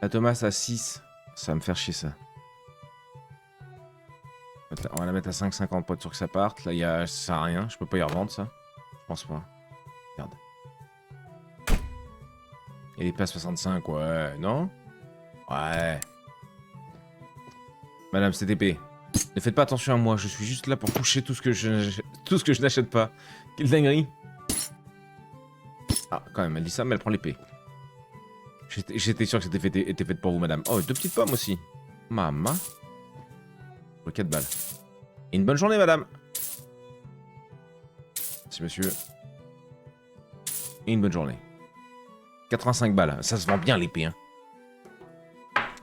La tomate à 6. Ça va me faire chier ça. On va la mettre à 5,50 pour être sûr que ça parte. Là, ça sert à rien. Je peux pas y revendre ça. Je pense pas. Regarde. Il est pas à 65, ouais. Non? Ouais. Madame CTP, ne faites pas attention à moi. Je suis juste là pour toucher tout ce que je n'achète pas. Quelle dinguerie. Ah, quand même, elle dit ça, mais elle prend l'épée. J'étais sûr que c'était était fait pour vous, madame. Oh, 2 petites pommes aussi. Maman. Pour 4 balles. Et une bonne journée, madame. Merci, monsieur. Et une bonne journée. 85 balles. Ça se vend bien, l'épée, hein.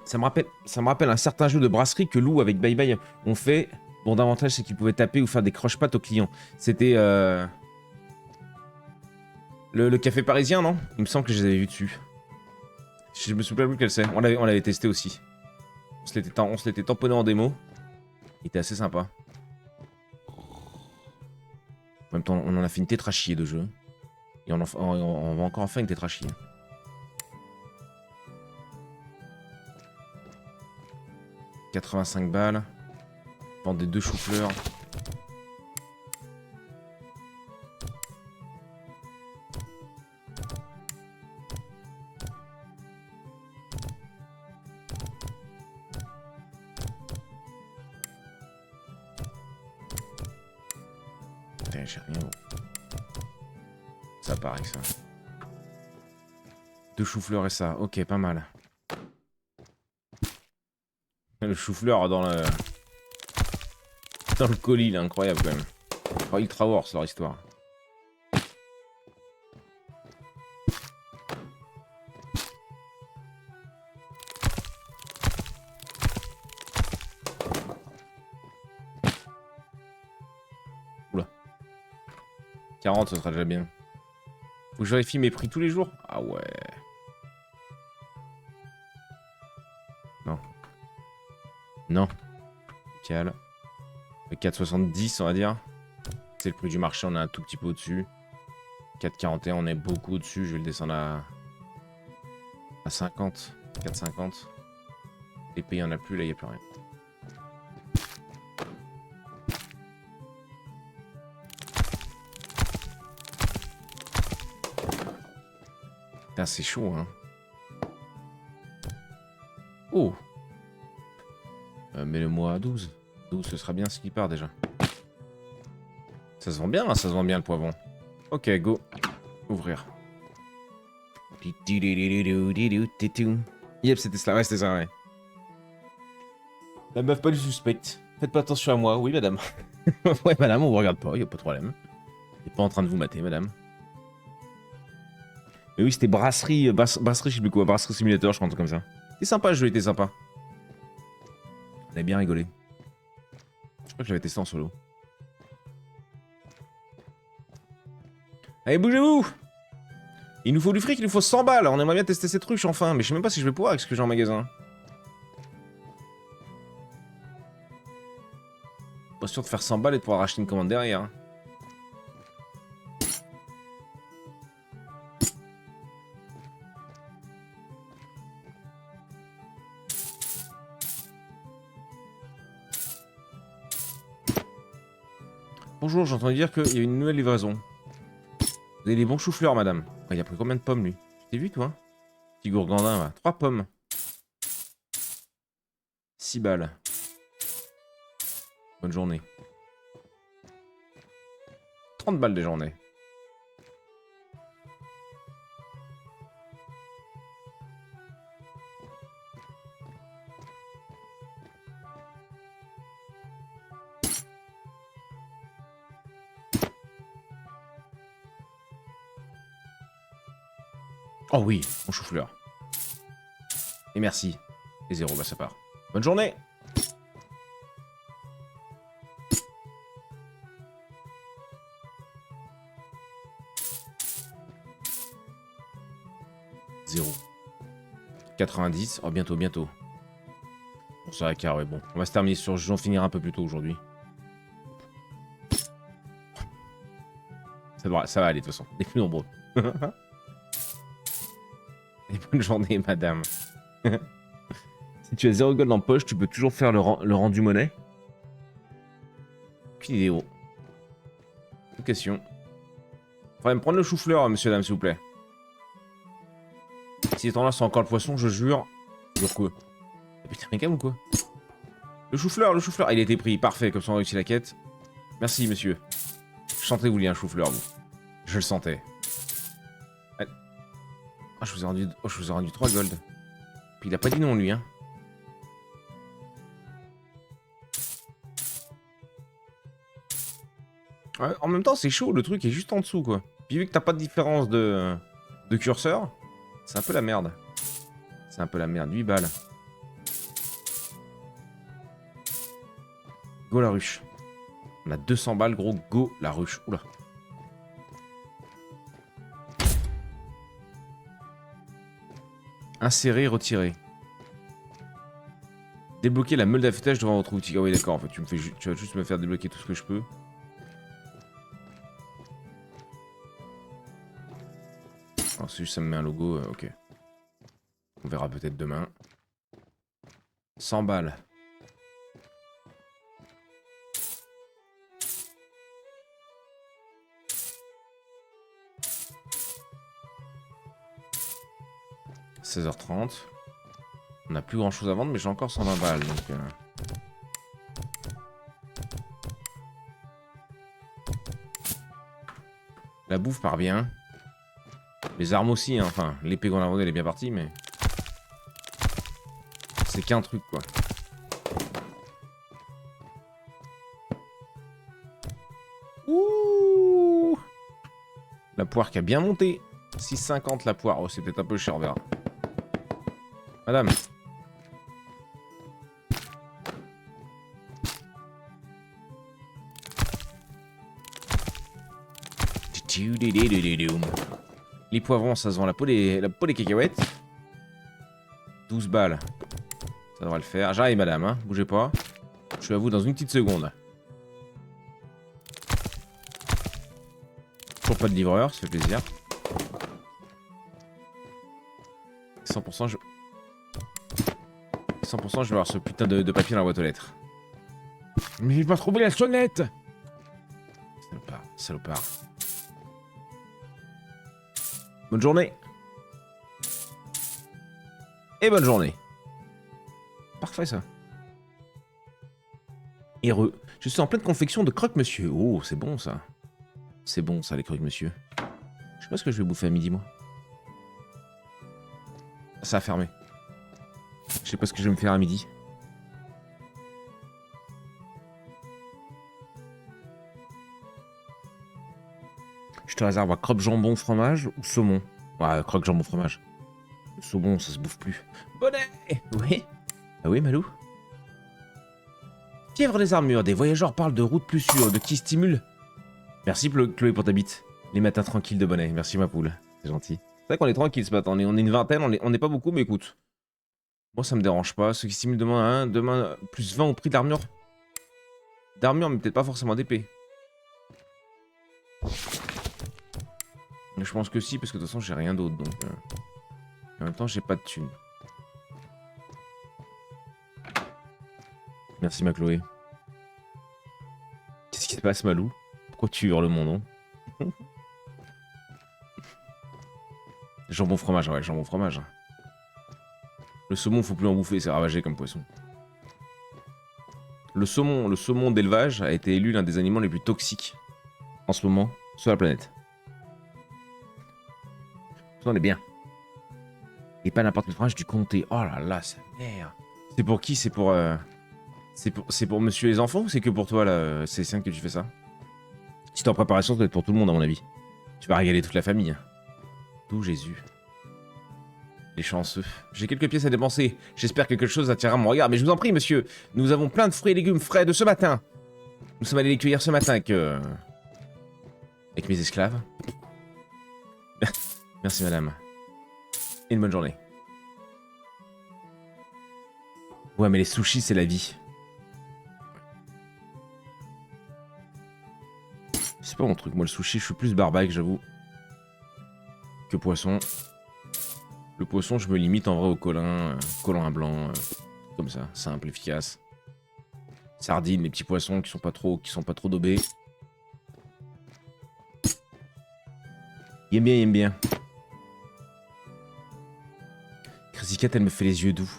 Ça me rappelle un certain jeu de brasserie que Lou avec Bye Bye ont fait. Bon, d'avantage, c'est qu'ils pouvaient taper ou faire des croche-pattes aux clients. C'était le café parisien, non? Il me semble que je les avais vus dessus. Je me souviens plus quel c'est. On l'avait testé aussi. On se l'était tamponné en démo. Il était assez sympa. En même temps, on en a fait une tétrachier de jeu. Et on va encore en faire une tétrachier. « 85 balles. Vendre des 2 choux-fleurs. Putain, j'ai rien. Ça paraît que ça. 2 choux-fleurs et ça. Ok, pas mal. Le chou-fleur dans le colis, il est incroyable quand même. Oh, Ultra Wars, leur histoire. Oula. 40, ce sera déjà bien. Faut que je vérifie mes prix tous les jours. Ah ouais. Non. Non. Nickel. 4,70 on va dire. C'est le prix du marché, on est un tout petit peu au-dessus. 4,41 on est beaucoup au-dessus. Je vais le descendre à 50. 4,50. Les pays on a plus, là il n'y a plus rien. Putain, c'est chaud, hein. Oh. Mets-le-moi à 12. 12, ce sera bien ce qui part déjà. Ça se vend bien, hein, ça se vend bien le poivron. Ok, go. Ouvrir. Yep, c'était ça, ouais, c'était ça, ouais. La meuf pas du suspect. Faites pas attention à moi, oui madame. Ouais madame, on vous regarde pas, y a pas de problème. On est pas en train de vous mater, madame. Mais oui, c'était brasserie, brasserie, je sais plus quoi, brasserie simulateur, je crois, un truc comme ça. C'était sympa, le jeu était sympa. On a bien rigolé. Je crois que j'avais testé en solo. Allez, bougez-vous! Il nous faut du fric, il nous faut 100 balles. On aimerait bien tester cette ruche enfin, mais je sais même pas si je vais pouvoir avec ce que j'ai en magasin. Pas sûr de faire 100 balles et de pouvoir acheter une commande derrière. Bonjour, j'ai entendu dire qu'il y a une nouvelle livraison. Vous avez des bons choux-fleurs, madame. Il a pris combien de pommes, lui? Tu t'es vu, toi? Petit gourgandin, va. 3 pommes. 6 balles. Bonne journée. 30 balles des journées. Oh oui, mon chou-fleur. Et merci. Et 0, bah ça part. Bonne journée! Zéro. 90. Oh, bientôt, bientôt. Bon, ça va car, ouais, bon. On va se terminer sur jeu, on finira un peu plus tôt aujourd'hui. Ça va aller, de toute façon. Les plus nombreux. Et bonne journée, madame. Si tu as 0 gold en poche, tu peux toujours faire le rendu monnaie. Aucune idée, gros. Une question. Faudrait me prendre le chou-fleur, monsieur, dame, s'il vous plaît. Si les temps-là sont encore le poisson, je jure. Jure quoi? Putain, mais calme ou quoi? Le chou-fleur, le chou-fleur. Il a été pris, parfait, comme ça on réussit la quête. Merci, monsieur. Je sentais que vous vouliez un chou-fleur, vous. Je le sentais. Ah, je vous ai rendu 3 gold. Puis il a pas dit non, lui, hein. Ouais, en même temps, c'est chaud, le truc est juste en dessous, quoi. Puis vu que t'as pas de différence de curseur, c'est un peu la merde. C'est un peu la merde, 8 balles. Go la ruche. On a 200 balles, gros, go la ruche. Oula. Insérer, retirer. Débloquer la meule d'affûtage devant votre outil. Ah oui, d'accord, en fait, tu vas juste me faire débloquer tout ce que je peux. Alors, c'est juste ça me met un logo, ok. On verra peut-être demain. 100 balles. « 16h30. On n'a plus grand chose à vendre, mais j'ai encore 120 balles, donc... La bouffe part bien. Les armes aussi, hein. Enfin, l'épée qu'on a vendue, elle est bien partie, mais... C'est qu'un truc, quoi. La poire qui a bien monté. 6,50 la poire. Oh, c'est peut-être un peu cher, on verra. Madame. Les poivrons, ça se vend la peau des cacahuètes. 12 balles. Ça devrait le faire. J'arrive, madame, hein. Bougez pas. Je suis à vous dans une petite seconde. Toujours pas de livreur, ça fait plaisir. 100%, je vais avoir ce putain de papier dans la boîte aux lettres. Mais j'ai pas trouvé la sonnette. Salopard, salopard. Bonne journée. Et bonne journée. Parfait ça. Heureux. Je suis en pleine confection de croque-monsieur. Oh, c'est bon ça. C'est bon ça, les croque-monsieur. Je sais pas ce que je vais bouffer à midi, moi. Ça a fermé. Je sais pas ce que je vais me faire à midi. Je te réserve à croque jambon fromage ou saumon. Ouais, croque jambon fromage. Le saumon, ça se bouffe plus. Bonnet. Oui. Ah oui, Malou. Fièvre des armures. Des voyageurs parlent de routes plus sûres, de qui stimule. Merci Chloé pour ta bite. Les matins tranquilles de Bonnet. Merci ma poule. C'est gentil. C'est vrai qu'on est tranquille ce matin. On est une vingtaine. On est pas beaucoup, mais écoute. Moi, ça me dérange pas. Ceux qui stimulent demain, hein, demain, plus 20 au prix d'armure. D'armure, mais peut-être pas forcément d'épée. Je pense que si, parce que de toute façon, j'ai rien d'autre. Donc, en même temps, j'ai pas de thunes. Merci, ma Chloé. Qu'est-ce qui se passe, Malou? Pourquoi tu hurles mon nom? Jambon fromage, ouais, jambon fromage. Le saumon, faut plus en bouffer, c'est ravagé comme poisson. Le saumon d'élevage a été élu l'un des animaux les plus toxiques en ce moment sur la planète. Ça, on est bien. Et pas n'importe quel fromage du comté. Oh là là, sa mère. C'est pour qui? C'est pour monsieur les enfants ou c'est que pour toi, là, Célestine, que tu fais ça? Si t'es en préparation, ça doit être pour tout le monde, à mon avis. Tu vas régaler toute la famille. Hein. D'où Jésus. Les chanceux. J'ai quelques pièces à dépenser. J'espère que quelque chose attirera mon regard. Mais je vous en prie, monsieur. Nous avons plein de fruits et légumes frais de ce matin. Nous sommes allés les cueillir ce matin avec mes esclaves. Merci, madame. Et une bonne journée. Ouais, mais les sushis, c'est la vie. C'est pas mon truc. Moi, le sushi, je suis plus barbaque, j'avoue. Que poisson. Le poisson, je me limite en vrai au colin à blanc, comme ça, simple, efficace. Sardines, les petits poissons qui sont pas trop daubés. Il aime bien, il aime bien. Crazy Cat, elle me fait les yeux doux.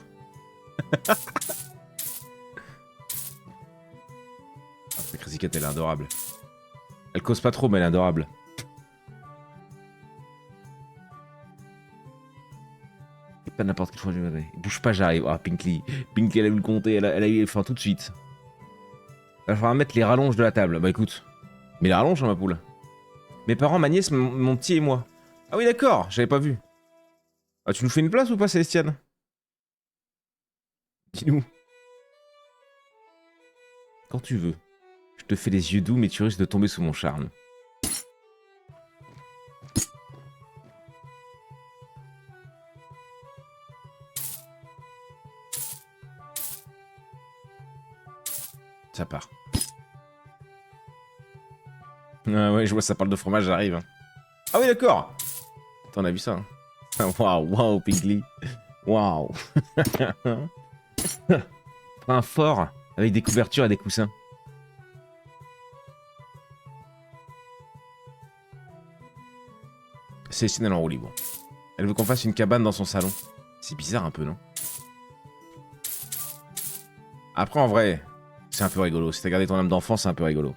Après, Crazy Cat, elle est adorable. Elle cause pas trop, mais elle est adorable. Pas n'importe quelle fois du matin. Bouge pas, j'arrive. Ah, Pinkley. Pinkley, elle a eu le compter. Elle a eu le fin tout de suite. Il va falloir mettre les rallonges de la table. Bah écoute. Mais les rallonges, hein, ma poule. Mes parents, ma nièce, mon petit et moi. Ah oui, d'accord. J'avais pas vu. Ah, tu nous fais une place ou pas, Célestiane? Dis-nous. Quand tu veux. Je te fais les yeux doux, mais tu risques de tomber sous mon charme. Ça part. Ah ouais, je vois, ça parle de fromage, j'arrive. Ah oui, d'accord. T'en as vu ça, hein. Waouh, waouh, Pinkley. Waouh. Un fort avec des couvertures et des coussins. C'est Céline en roue libre. Elle veut qu'on fasse une cabane dans son salon. C'est bizarre un peu, non? Après, en vrai, c'est un peu rigolo. Si t'as gardé ton âme d'enfant, c'est un peu rigolo.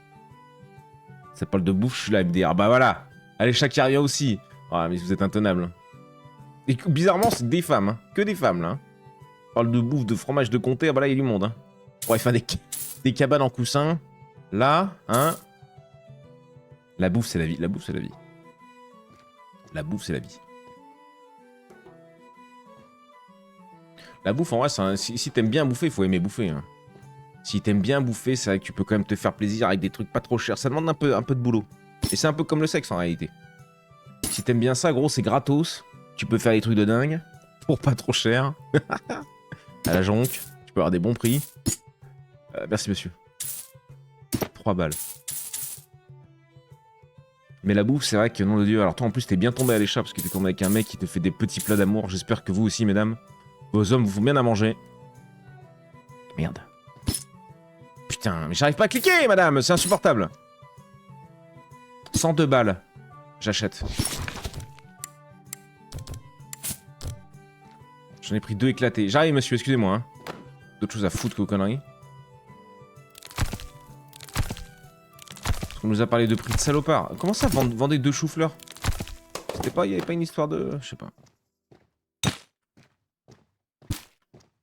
Ça parle de bouffe, je suis là à me dire, ah bah voilà. Allez, Shaki revient aussi. Ah, mais vous êtes intenable. Et bizarrement, c'est des femmes, hein. Que des femmes, là. On parle de bouffe, de fromage, de comté, ah bah là, il y a du monde, hein. On va faire des cabanes en coussin. Là, hein. La bouffe, c'est la vie. La bouffe, c'est la vie. La bouffe, c'est la vie. La bouffe, en vrai, si t'aimes bien bouffer, il faut aimer bouffer. Hein. Si t'aimes bien bouffer, c'est vrai que tu peux quand même te faire plaisir avec des trucs pas trop chers. Ça demande un peu de boulot. Et c'est un peu comme le sexe, en réalité. Si t'aimes bien ça, gros, c'est gratos. Tu peux faire des trucs de dingue. Pour pas trop cher. À la jonque. Tu peux avoir des bons prix. Merci, monsieur. 3 balles. Mais la bouffe, c'est vrai que, nom de Dieu... Alors toi, en plus, t'es bien tombé à l'échappe parce que t'es tombé avec un mec qui te fait des petits plats d'amour. J'espère que vous aussi, mesdames. Vos hommes vous font bien à manger. Merde. Putain, mais j'arrive pas à cliquer, madame. C'est insupportable. 102 balles. J'achète. J'en ai pris 2 éclatés. J'arrive, monsieur, excusez-moi. Hein. D'autres choses à foutre que vos conneries. On nous a parlé de prix de salopard. Comment ça, vendez 2 choux-fleurs? C'était pas... Il y avait pas une histoire de... Je sais pas.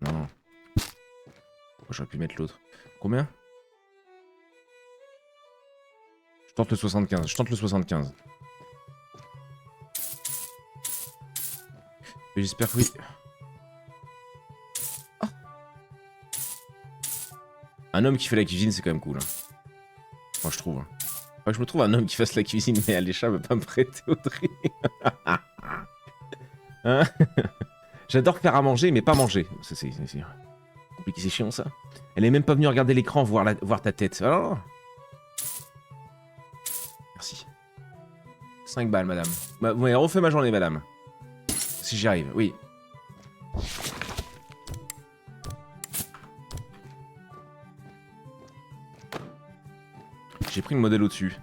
Non. J'aurais pu mettre l'autre. Combien? Je tente le 75. Je tente le 75. J'espère que oui. Oh. Un homme qui fait la cuisine, c'est quand même cool. Hein. Moi, je trouve. Hein. Enfin, je me trouve un homme qui fasse la cuisine, mais Alécha veut pas me prêter au tri. Hein. J'adore faire à manger, mais pas manger. C'est compliqué, c'est chiant, ça. Elle est même pas venue regarder l'écran, voir ta tête. Alors... Merci. 5 balles, madame. Vous m'avez refait ma journée, madame. Si j'y arrive, oui. J'ai pris le modèle au-dessus.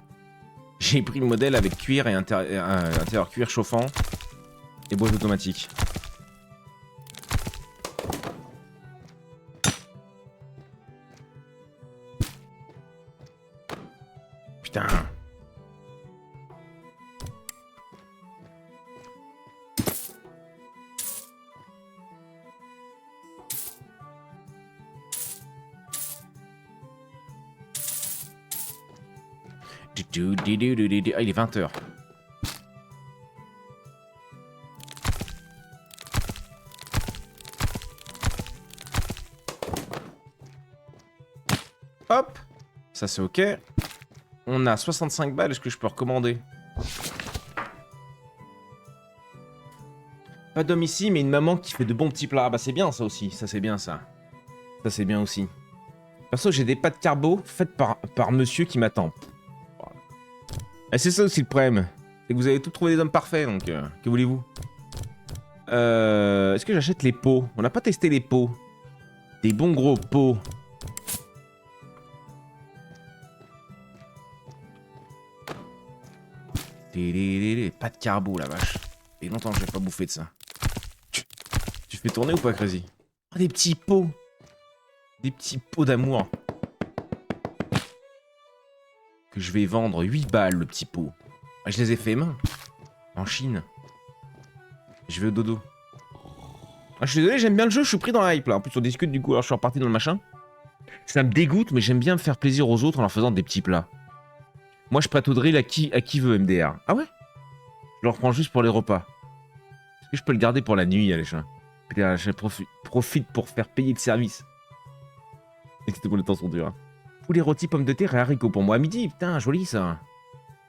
J'ai pris le modèle avec cuir et intérieur cuir chauffant et boîte automatique. Putain. Ah, il est 20h. Hop. Ça, c'est ok. On a 65 balles. Est-ce que je peux recommander? Pas d'homme ici, mais une maman qui fait de bons petits plats. Ah bah, c'est bien, ça aussi. Ça, c'est bien, ça. Ça, c'est bien aussi. Perso, j'ai des pâtes carbo faites par monsieur qui m'attend. Et c'est ça aussi le problème. C'est que vous avez tout trouvé des hommes parfaits, donc que voulez-vous? Est-ce que j'achète les pots? On n'a pas testé les pots. Des bons gros pots. Pas de carbo, la vache. Et longtemps que j'ai pas bouffé de ça. Tu fais tourner ou pas, Crazy? Oh, des petits pots. Des petits pots d'amour. Que je vais vendre 8 balles, le petit pot. Ah, je les ai fait main. En Chine. Je vais au dodo. Ah, je suis désolé, j'aime bien le jeu, je suis pris dans la hype là. En plus, on discute du coup, alors je suis reparti dans le machin. Ça me dégoûte, mais j'aime bien me faire plaisir aux autres en leur faisant des petits plats. Moi, je prête au drill à qui veut, MDR. Ah ouais? Je le reprends juste pour les repas. Est-ce que je peux le garder pour la nuit, les chiens? Putain, je profite pour faire payer le service. Et c'était pour les temps sont durs. Hein. Poulet rôti, pommes de terre et haricots pour moi à midi. Putain, joli ça.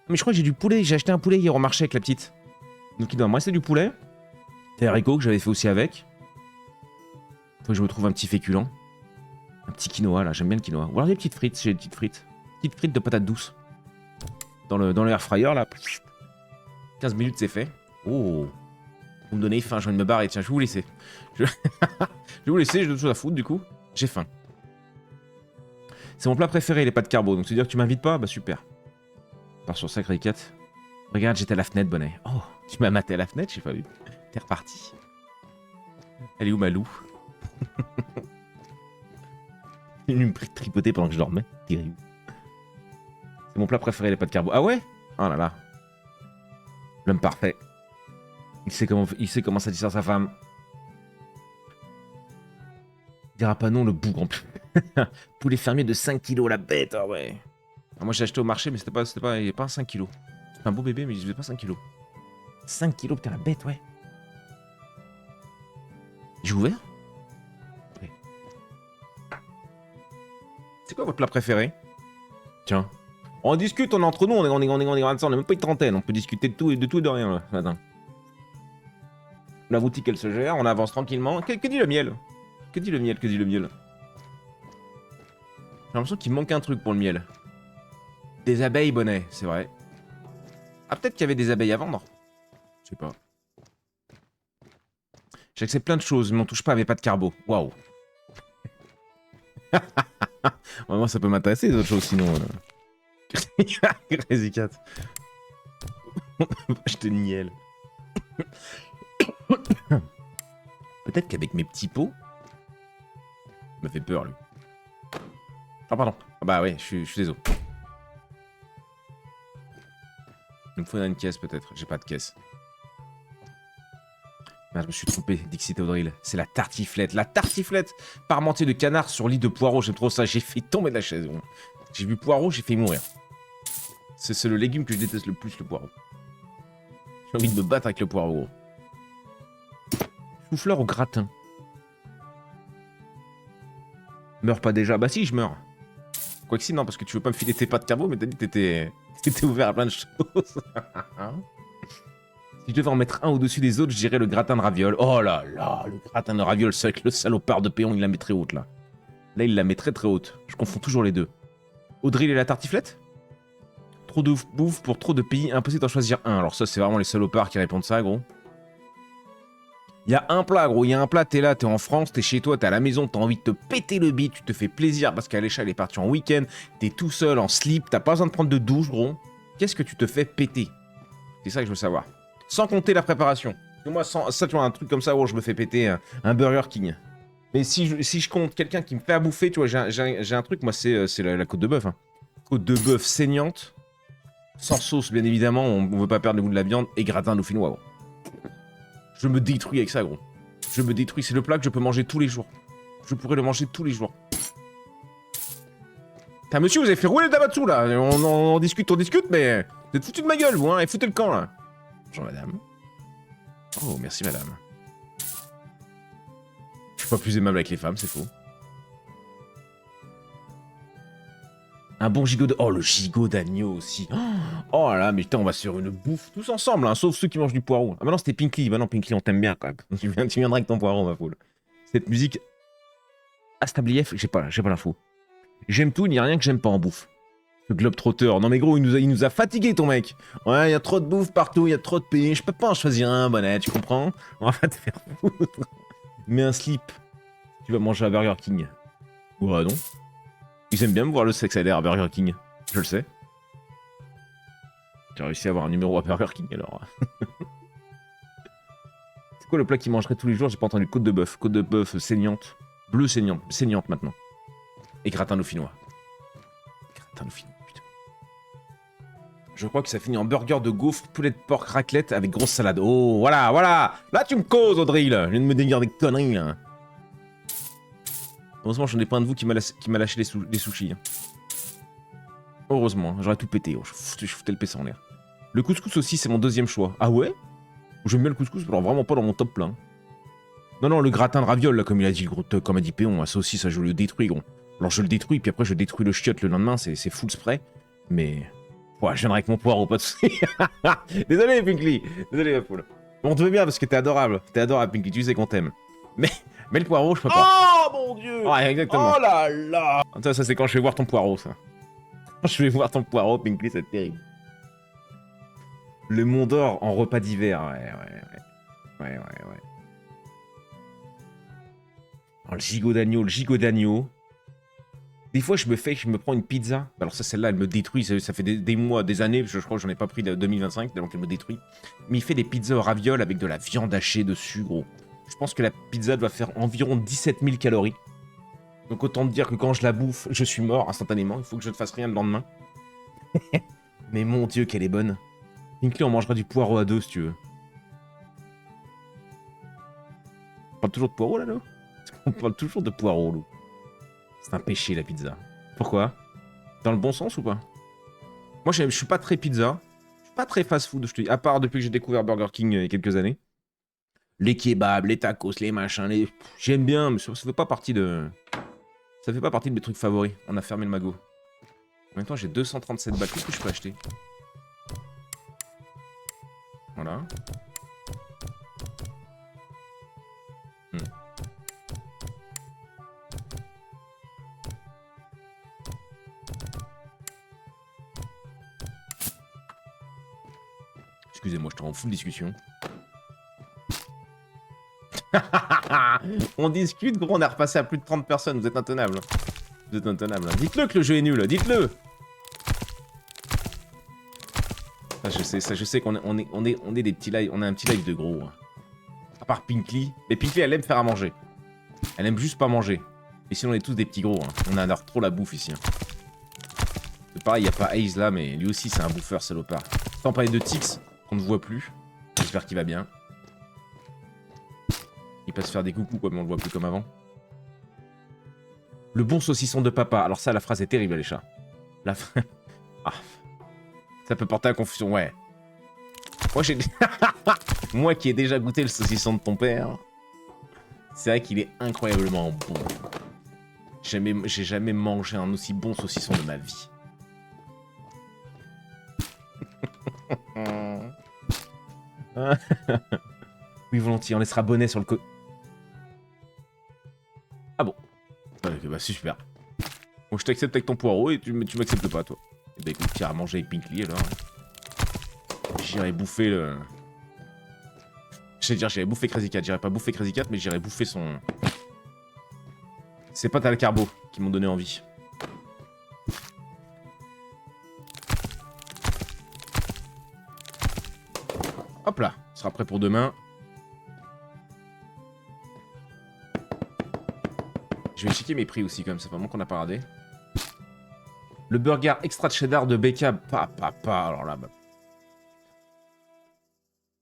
Mais je crois que j'ai du poulet. J'ai acheté un poulet hier au marché avec la petite. Donc il doit me rester du poulet. Des haricots que j'avais fait aussi avec. Faut que je me trouve un petit féculent. Un petit quinoa là, j'aime bien le quinoa. Ou alors des petites frites, j'ai des petites frites. Petites frites de patates douces. Dans le air fryer là. 15 minutes c'est fait. Oh. Vous me donnez faim, je viens de me barrer. Tiens, je vais vous laisser. Je vais vous laisser, j'ai d'autres choses à foutre du coup. J'ai faim. C'est mon plat préféré, les pâtes carbo. Donc, tu veux dire que tu m'invites pas? Bah, super. Pars sur Sacré 4. Regarde, j'étais à la fenêtre, bonnet. Oh, tu m'as maté à la fenêtre, j'ai pas vu. T'es reparti. Elle est où, ma loup? Il me tripoter pendant que je dormais. Terrible. C'est mon plat préféré, les pâtes carbo. Ah ouais? Oh là là. L'homme parfait. Il sait comment satisfaire sa femme. Il dira pas non, le bougre en plus. Poulet fermier de 5 kilos, la bête, ah ouais. Alors moi j'ai acheté au marché, mais c'était pas un 5 kilos. C'est un beau bébé, mais il faisait pas 5 kilos. 5 kilos, putain, la bête, ouais. J'ai ouvert? Ouais. C'est quoi votre plat préféré? Tiens. On discute, on est entre nous, on est même pas une trentaine, on peut discuter de tout et de rien, là, ce matin. La boutique, elle se gère, on avance tranquillement. Que dit le miel? Que dit le miel? Que dit le miel? J'ai l'impression qu'il manque un truc pour le miel. Des abeilles bonnet, c'est vrai. Ah, peut-être qu'il y avait des abeilles à vendre. Je sais pas. J'accepte plein de choses, mais on touche pas avec pas de carbo. Waouh. Moi, ça peut m'intéresser les autres choses sinon. Crazy Cat. Acheter une miel. Peut-être qu'avec mes petits pots. Il m'a fait peur, lui. Ah, pardon. Ah, bah ouais, je suis désolé. Il me faudrait une caisse, peut-être. J'ai pas de caisse. Merde, je me suis trompé. Dixit Audril. C'est la tartiflette. La tartiflette parmentée de canard sur lit de poireaux. J'aime trop ça. J'ai fait tomber de la chaise. Bon. J'ai vu poireau, j'ai fait mourir. C'est le légume que je déteste le plus, le poireau. J'ai envie de me battre avec le poireau. Chou-fleur au gratin. Meurs pas déjà? Bah si, je meurs. Quoique si, non, parce que tu veux pas me filer tes pâtes carbo, mais t'as dit que t'étais ouvert à plein de choses. Si je devais en mettre un au-dessus des autres, je dirais le gratin de ravioles. Oh là là, le gratin de ravioles, c'est avec le salopard de Péon, il la met très haute, là. Là, il la met très très haute. Je confonds toujours les deux. Audrey et la tartiflette? Trop de bouffe pour trop de pays, impossible d'en choisir un. Alors ça, c'est vraiment les salopards qui répondent ça, gros. Il y a un plat, gros, il y a un plat, t'es là, t'es en France, t'es chez toi, t'es à la maison, t'as envie de te péter le bide, tu te fais plaisir parce qu'Alécha, elle est partie en week-end, t'es tout seul, en slip, t'as pas besoin de prendre de douche, gros. Qu'est-ce que tu te fais péter? C'est ça que je veux savoir. Sans compter la préparation. Parce que moi, ça, tu vois, un truc comme ça, gros, je me fais péter un Burger King. Mais si je compte quelqu'un qui me fait à bouffer, tu vois, j'ai un truc, moi, c'est la côte de bœuf. Hein. Côte de bœuf saignante, sans sauce, bien évidemment, on veut pas perdre le goût de la viande, et gratin dauphinois, gros. Je me détruis avec ça, gros. Je me détruis. C'est le plat que je peux manger tous les jours. Je pourrais le manger tous les jours. Putain, monsieur, vous avez fait rouler le Damatsu, là. On discute, mais... Vous êtes foutu de ma gueule, vous, hein, et foutez le camp, là. Bonjour, madame. Oh, merci, madame. Je suis pas plus aimable avec les femmes, c'est faux. Un bon gigot de... Oh, le gigot d'agneau aussi. Oh là là, mais putain, on va se faire une bouffe tous ensemble, hein, sauf ceux qui mangent du poireau. Ah bah non, c'était Pinky. Bah non, Pinky, on t'aime bien, quand même. Tu viendras avec ton poireau, ma foule. Cette musique... Astablief, j'ai pas l'info. J'aime tout, il n'y a rien que j'aime pas en bouffe. Le Globetrotter. Non mais gros, il nous a fatigué, ton mec. Ouais, il y a trop de bouffe partout, il y a trop de pays. Je peux pas en choisir un, bonnet, tu comprends? On va te faire foutre. Mets un slip. Tu vas manger à Burger King. Ouais, non. Ils aiment bien me voir le sexe à l'air à Burger King. Je le sais. J'ai réussi à avoir un numéro à Burger King, alors. C'est quoi le plat qu'ils mangeraient tous les jours? J'ai pas entendu. Côte de bœuf. Côte de bœuf saignante. Bleu saignante. Saignante, maintenant. Et gratin dauphinois. Gratin dauphinois, putain. Je crois que ça finit en burger de gaufre, poulet de porc raclette avec grosse salade. Oh, voilà, voilà. Là, tu me causes, Audrey, là. Je viens de me dire des conneries, là. Heureusement, j'en ai pas un de vous qui m'a lâché les sushis. Hein. Heureusement, hein, j'aurais tout pété. Oh, je foutais le PC en l'air. Le couscous aussi, c'est mon deuxième choix. Ah ouais? J'aime bien le couscous, mais alors vraiment pas dans mon top plein. Non, non, le gratin de ravioles, là, comme il a dit, gros, comme a dit Péon, ça aussi, ça, je le détruis, gros. Alors, je le détruis, puis après, je détruis le chiotte le lendemain, c'est full spray. Mais... Ouais, je viendrai avec mon poireau, pas de soucis. Désolé, Pinky. Désolé, ma poule. On te veut bien parce que t'es adorable. T'es adorable, Pinky, tu sais qu'on t'aime. Mais le poireau, je peux pas. Oh mon dieu! Ouais, exactement. Oh là là! Ça, c'est quand je vais voir ton poireau, ça. Quand je vais voir ton poireau, Pinky, c'est terrible. Le Mont d'Or en repas d'hiver, ouais. Oh, le gigot d'agneau. Des fois, je me prends une pizza. Alors ça, celle-là, elle me détruit. Ça fait des mois, des années. Je crois que j'en ai pas pris de 2025, donc elle me détruit. Mais il fait des pizzas aux ravioles avec de la viande hachée dessus, gros. Je pense que la pizza doit faire environ 17 000 calories. Donc autant te dire que quand je la bouffe, je suis mort instantanément. Il faut que je ne fasse rien le lendemain. Mais mon dieu, qu'elle est bonne. Pinkley, on mangera du poireau à deux, si tu veux. On parle toujours de poireau, là, Lou? On parle toujours de poireau, Lou. C'est un péché, la pizza. Pourquoi? Dans le bon sens ou pas? Moi, je suis pas très pizza. Je suis pas très fast-food, je te dis. À part depuis que j'ai découvert Burger King il y a quelques années. Les kebabs, les tacos, les machins, les... J'aime bien, mais ça fait pas partie de... Ça fait pas partie de mes trucs favoris. On a fermé le magot. En même temps, j'ai 237 balles. Qu'est-ce que je peux acheter? Voilà. Excusez-moi, je suis en full discussion. On discute, gros, on est repassé à plus de 30 personnes. Vous êtes intenable. Vous êtes intenable. Dites-le que le jeu est nul, dites-le. Ça, je sais qu'on est des petits lives. On a un petit live de gros. À part Pinkly. Mais Pinkly, elle aime faire à manger. Elle aime juste pas manger. Et sinon, on est tous des petits gros. On adore trop la bouffe ici. C'est pareil, il n'y a pas Ace là, mais lui aussi, c'est un bouffeur salopard. Sans parler de Tix, qu'on ne voit plus. J'espère qu'il va bien. Il passe faire des coucous, quoi, mais on le voit plus comme avant. Le bon saucisson de papa. Alors ça, la phrase est terrible, les chats. La phrase... Ah. Ça peut porter à confusion, ouais. Moi, j'ai... Moi qui ai déjà goûté le saucisson de ton père, c'est vrai qu'il est incroyablement bon. J'ai jamais mangé un aussi bon saucisson de ma vie. Oui, volontiers, on laissera bonnet sur le Ah bon. Ok, bah super. Bon, je t'accepte avec ton poireau et tu m'acceptes pas, toi. Et bah écoute, tu iras manger avec Pinkly alors. J'irai bouffer le... J'allais dire, j'irai bouffer Crazy Cat. J'irai pas bouffer Crazy Cat, mais j'irai bouffer son... C'est pas à la carbo qui m'ont donné envie. Hop là, ce sera prêt pour demain. Je vais checker mes prix aussi, comme ça fait vraiment qu'on n'a pas radé. Le burger extra cheddar de Becca, alors là... Bah...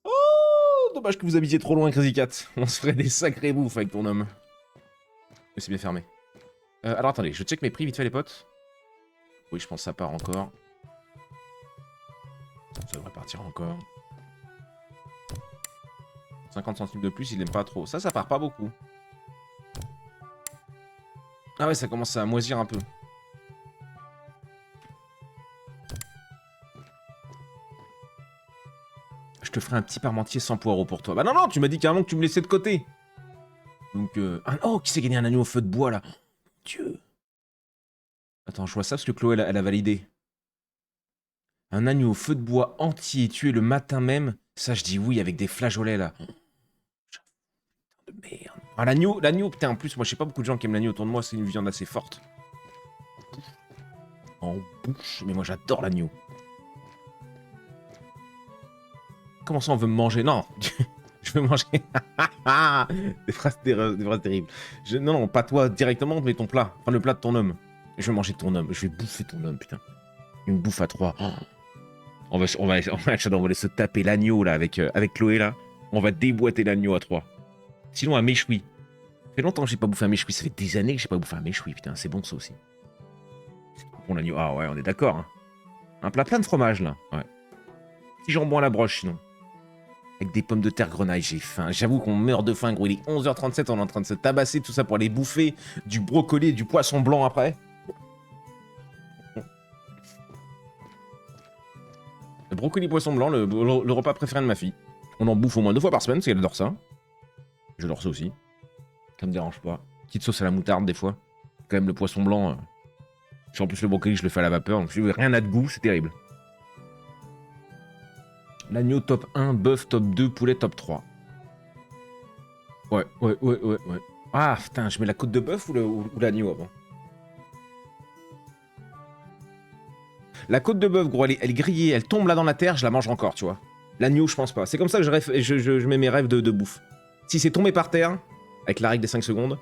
Oh, dommage que vous habitiez trop loin, Crazy Cat. On se ferait des sacrés bouffes avec ton homme. Mais c'est bien fermé. Alors attendez, je check mes prix vite fait, les potes. Oui, je pense que ça part encore. Ça devrait partir encore. 50 centimes de plus, il n'aime pas trop. Ça part pas beaucoup. Ah ouais, ça commence à moisir un peu. Je te ferai un petit parmentier sans poireaux pour toi. Bah non, non, tu m'as dit carrément que tu me laissais de côté. Donc, oh, qui s'est gagné un agneau au feu de bois, là? Dieu. Attends, je vois ça parce que Chloé, elle a validé. Un agneau au feu de bois entier tué le matin même. Ça, je dis oui, avec des flageolets, là. De merde. Ah, l'agneau, putain, en plus, moi, je sais pas beaucoup de gens qui aiment l'agneau autour de moi. C'est une viande assez forte. En bouche. Mais moi, j'adore l'agneau. Comment ça, on veut me manger? Non. Je veux manger. Des phrases terribles. Non, pas toi directement, mais ton plat. Enfin, le plat de ton homme. Je vais manger ton homme. Je vais bouffer ton homme, putain. Une bouffe à 3. Oh. On va se taper l'agneau, là, avec Chloé, là. On va déboîter l'agneau à 3. Sinon, un méchoui. Ça fait longtemps que j'ai pas bouffé un méchoui. Ça fait des années que j'ai pas bouffé un méchoui, putain. C'est bon, ça aussi. C'est bon, l'agneau. Ah ouais, on est d'accord. Hein. Un plat plein de fromage, là. Ouais. Petit jambon à la broche, sinon. Avec des pommes de terre grenaille, j'ai faim. J'avoue qu'on meurt de faim, gros. Il est 11h37, on est en train de se tabasser, tout ça pour aller bouffer du brocoli et du poisson blanc après. Le brocoli poisson blanc, le repas préféré de ma fille. On en bouffe au moins 2 fois par semaine, parce qu'elle adore ça. J'adore ça aussi. Ça me dérange pas. Petite sauce à la moutarde, des fois. Quand même, le poisson blanc... En plus, le brocoli, je le fais à la vapeur, donc rien n'a de goût, c'est terrible. L'agneau top 1, bœuf top 2, poulet top 3. Ouais. Ah, putain, je mets la côte de bœuf ou l'agneau avant? La côte de bœuf, gros, elle est grillée, elle tombe là dans la terre, je la mange encore, tu vois. L'agneau, je pense pas. C'est comme ça que je mets mes rêves de bouffe. Si c'est tombé par terre, avec la règle des 5 secondes,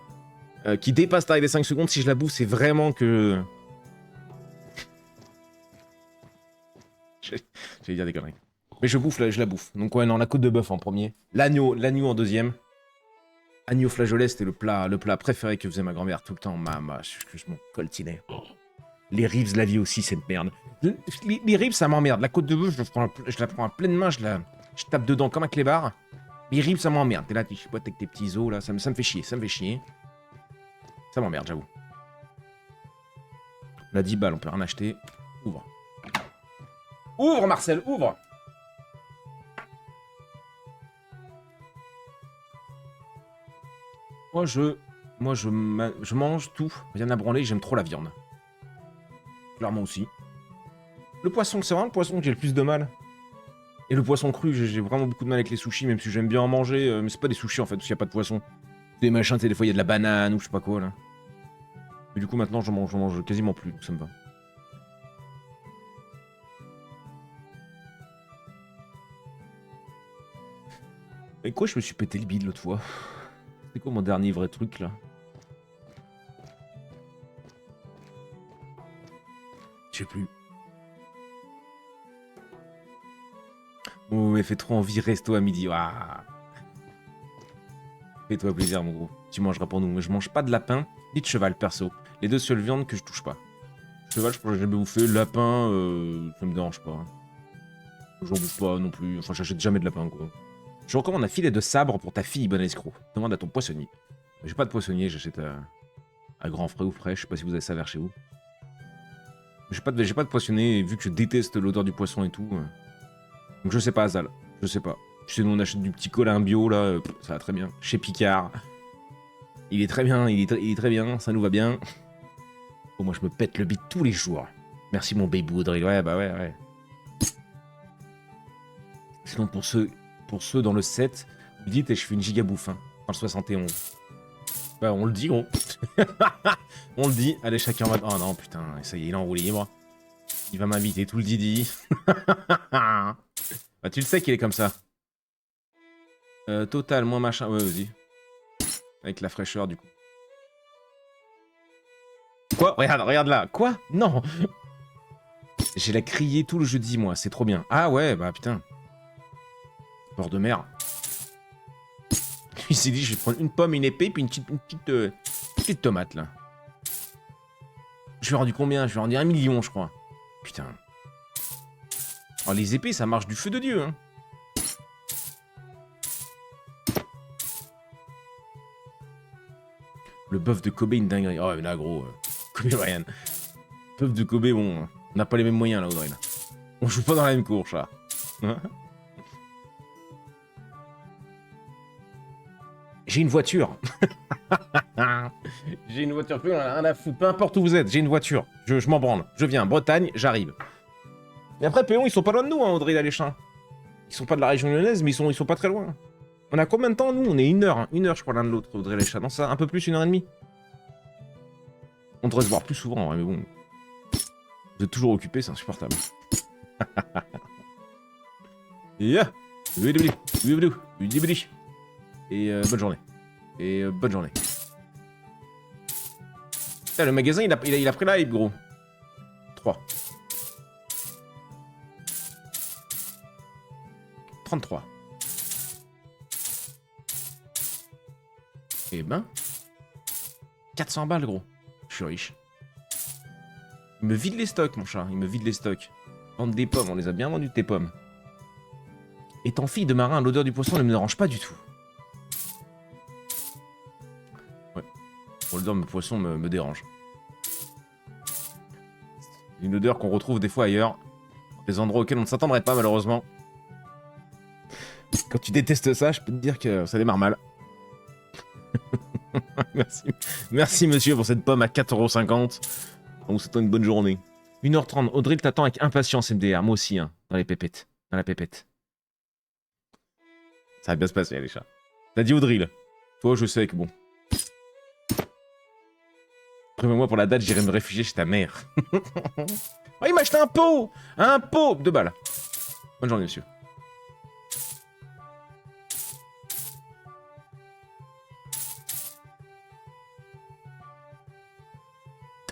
qui dépasse la règle des 5 secondes, si je la bouffe, c'est vraiment que... J'allais dire des conneries. Mais je la bouffe. Donc ouais, non, la côte de bœuf en premier. L'agneau en deuxième. Agneau flageolet, c'était le plat préféré que faisait ma grand-mère tout le temps. Je m'en coltinais. Les rives, la vie aussi, cette merde. Les rives, ça m'emmerde. La côte de bœuf, je la prends à pleine main, je tape dedans comme un clébard. Les rives, ça m'emmerde. T'es là, tu chipotes avec tes petits os, là, ça me fait chier, ça me fait chier. Ça m'emmerde, j'avoue. On a 10 balles, on peut rien acheter. Ouvre. Ouvre, Marcel, ouvre. Moi, je mange tout. Rien à branler, j'aime trop la viande. Clairement aussi. Le poisson, c'est vraiment le poisson que j'ai le plus de mal. Et le poisson cru, j'ai vraiment beaucoup de mal avec les sushis, même si j'aime bien en manger. Mais c'est pas des sushis en fait, parce qu'il n'y a pas de poisson. Des machins, tu sais, des fois il y a de la banane ou je sais pas quoi là. Mais du coup, maintenant, j'en mange quasiment plus, donc ça me va. Mais quoi, je me suis pété le bide l'autre fois. C'est quoi mon dernier vrai truc là? Je sais plus. Oh, mais fait trop envie, resto à midi. Ah. Fais-toi plaisir, mon gros. Tu mangeras pour nous. Mais je mange pas de lapin ni de cheval, perso. Les deux seules viandes que je touche pas. Cheval, je pourrais jamais bouffer. Lapin, ça me dérange pas. J'en bouffe pas non plus. Enfin, j'achète jamais de lapin, quoi. Je recommande un filet de sabre pour ta fille, bon escroc. Demande à ton poissonnier. J'ai pas de poissonnier, j'achète à grand frais ou frais. Je sais pas si vous avez ça vers chez vous. J'ai pas de poissonnier, vu que je déteste l'odeur du poisson et tout. Donc je sais pas, Azal. Je sais pas. Tu sais, nous on achète du petit colin bio là, ça va très bien. Chez Picard. Il est très bien, il est très bien, ça nous va bien. Bon, moi je me pète le bide tous les jours. Merci mon baby Audrey. Ouais, bah ouais. Sinon pour ceux dans le 7, vous dites et je fais une giga bouffe, hein, dans le 71. Bah on le dit, on le dit. Allez, chacun va... Oh non, putain, ça y est, il est en roue libre. Il va m'inviter tout le didi. Bah tu le sais qu'il est comme ça. Total, moins machin... Ouais, vas-y. Avec la fraîcheur, du coup. Quoi? Regarde là. Quoi? Non. J'ai la crié tout le jeudi, moi. C'est trop bien. Ah ouais, bah putain. Bord de mer. Il s'est dit, je vais prendre une pomme, une épée, puis une petite tomate, là. Je lui ai rendu combien? Je lui ai rendu 1 million, je crois. Putain. Oh, les épées, ça marche du feu de Dieu, hein. Le bœuf de Kobe, une dinguerie. Oh, là, gros. Kobe Ryan. Bœuf de Kobe, bon, on n'a pas les mêmes moyens, là, Audrey, là. On joue pas dans la même course, là. Hein? J'ai une voiture. J'ai une voiture, peu rien à foutre. Peu importe où vous êtes, j'ai une voiture. Je m'en branle. Je viens, Bretagne, j'arrive. Mais après, Péon, ils sont pas loin de nous, hein, Audrey Laléchin. Ils sont pas de la région lyonnaise, mais ils sont pas très loin. On a combien de temps, nous? On est 1 heure. Hein. 1 heure, je crois, l'un de l'autre, Audrey Laléchin. Non, ça, un peu plus, 1h30. On devrait se voir plus souvent, hein, mais bon. Vous êtes toujours occupés, c'est insupportable. Yeah. Et bonne journée. Bonne journée. Putain, le magasin, il a pris la hype, gros. 3. 33. Eh ben. 400 balles, gros. Je suis riche. Il me vide les stocks, mon chat. Il me vide les stocks. Vendre des pommes, on les a bien vendues, tes pommes. Étant fille de marin, l'odeur du poisson ne me dérange pas du tout. Ouais. L'odeur de poisson me dérange. Une odeur qu'on retrouve des fois ailleurs. Des endroits auxquels on ne s'attendrait pas, malheureusement. Quand tu détestes ça, je peux te dire que ça démarre mal. Merci. Merci, monsieur, pour cette pomme à 4,50 €. On vous souhaite une bonne journée. 1h30. Audrey t'attend avec impatience, MDR. Moi aussi, hein. Dans les pépettes. Dans la pépette. Ça va bien se passer, les chats. T'as dit Audrey, là. Toi, je sais que bon. Préviens-moi pour la date, j'irai me réfugier chez ta mère. Oh, il m'a acheté un pot! Un pot! 2 balles. Bonne journée, monsieur.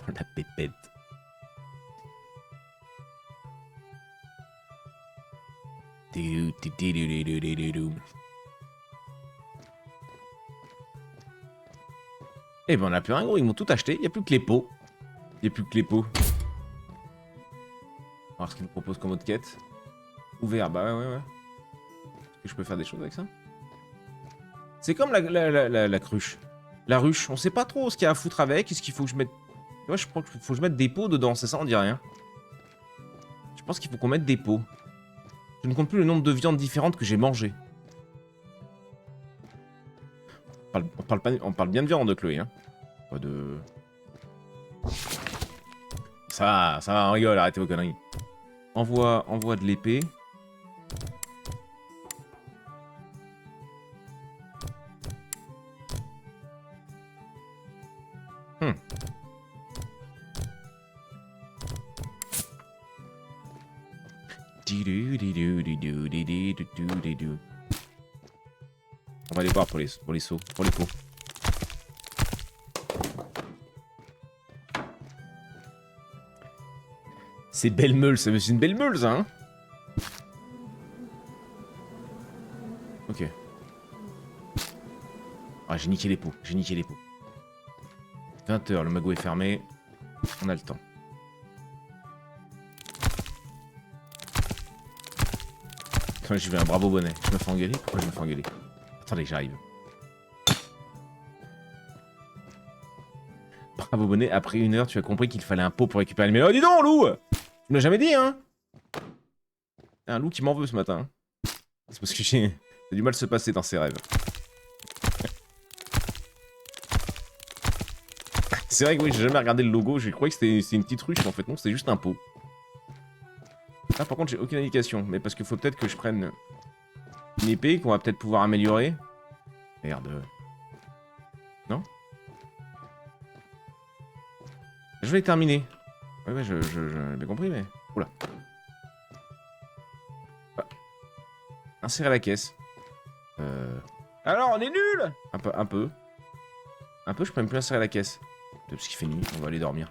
Dans la pépette. Eh ben on a plus rien, gros, ils m'ont tout acheté, il n'y a plus que les pots. Il n'y a plus que les pots. voir ce qu'il nous propose comme autre quête. Ouvert, bah ouais. Est-ce que je peux faire des choses avec ça? C'est comme la cruche. La ruche, on sait pas trop ce qu'il y a à foutre avec. Est-ce qu'il faut que je mette... Ouais, je crois qu'il faut que je mette des pots dedans, c'est ça, on dit rien. Je pense qu'il faut qu'on mette des pots. Je ne compte plus le nombre de viandes différentes que j'ai mangées. On parle bien de viande, Chloé, hein. Pas de... Ça va, on rigole, arrêtez vos conneries. Envoie de l'épée. On va aller voir pour les sauts, pour les pots. C'est belle meule, c'est une belle meule, ça, hein. Ok. Ah, j'ai niqué les pots, 20h, le magot est fermé. On a le temps. J'ai vu un bravo bonnet. Je me fais engueuler? Pourquoi je me fais engueuler? Attendez, j'arrive. Bravo bonnet, après 1 heure, tu as compris qu'il fallait un pot pour récupérer le mélo. Oh, dis donc, loup! Tu me l'as jamais dit, hein? Un loup qui m'en veut ce matin. C'est parce que j'ai du mal à se passer dans ses rêves. C'est vrai que oui, j'ai jamais regardé le logo. Je croyais que c'était une petite ruche, mais en fait non, c'était juste un pot. Là par contre j'ai aucune indication, mais parce qu'il faut peut-être que je prenne une épée qu'on va peut-être pouvoir améliorer. Merde. Non? Je vais terminer. Ouais, j'ai bien compris, mais... Oula. Ah. Insérer la caisse. Alors, on est nul! Un peu, je peux même plus insérer la caisse. Parce qu'il fait nuit, on va aller dormir.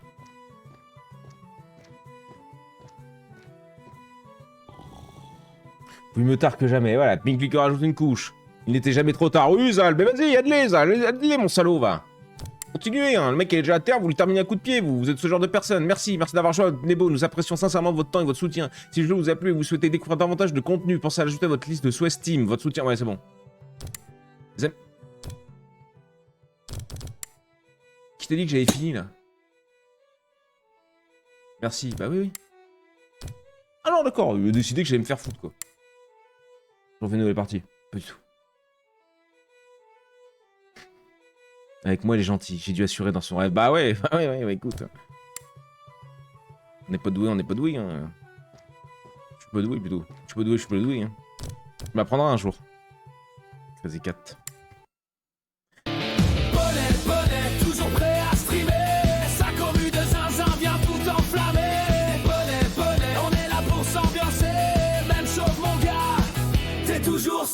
Plus me tard que jamais, voilà, Pink Liquor rajoute une couche. Il n'était jamais trop tard. Oui, Zal, mais vas-y, aide-les, Zal, aide-les, mon salaud, va. Continuez, hein, le mec il est déjà à terre, vous lui terminez à coup de pied, vous êtes ce genre de personne. Merci d'avoir joué à Nebo, nous apprécions sincèrement votre temps et votre soutien. Si le jeu vous a plu et vous souhaitez découvrir davantage de contenu, pensez à l'ajouter à votre liste de souhaits Steam. Votre soutien, ouais, c'est bon. Qui t'a dit que j'avais fini, là? Merci, bah oui. Ah non, d'accord, il a décidé que j'allais me faire foutre, quoi. J'en fais une nouvelle partie. Pas du tout. Avec moi, il est gentil. J'ai dû assurer dans son rêve. Bah ouais, écoute. On n'est pas doué, hein. Je suis pas doué, plutôt. Je suis pas doué, hein. Je m'apprendrai un jour. 13 et 4. Bonnet, toujours prêt à streamer. Sa commu de zinzin vient tout enflammer. Bonnet, on est là pour s'ambiancer. Même chose, mon gars, t'es toujours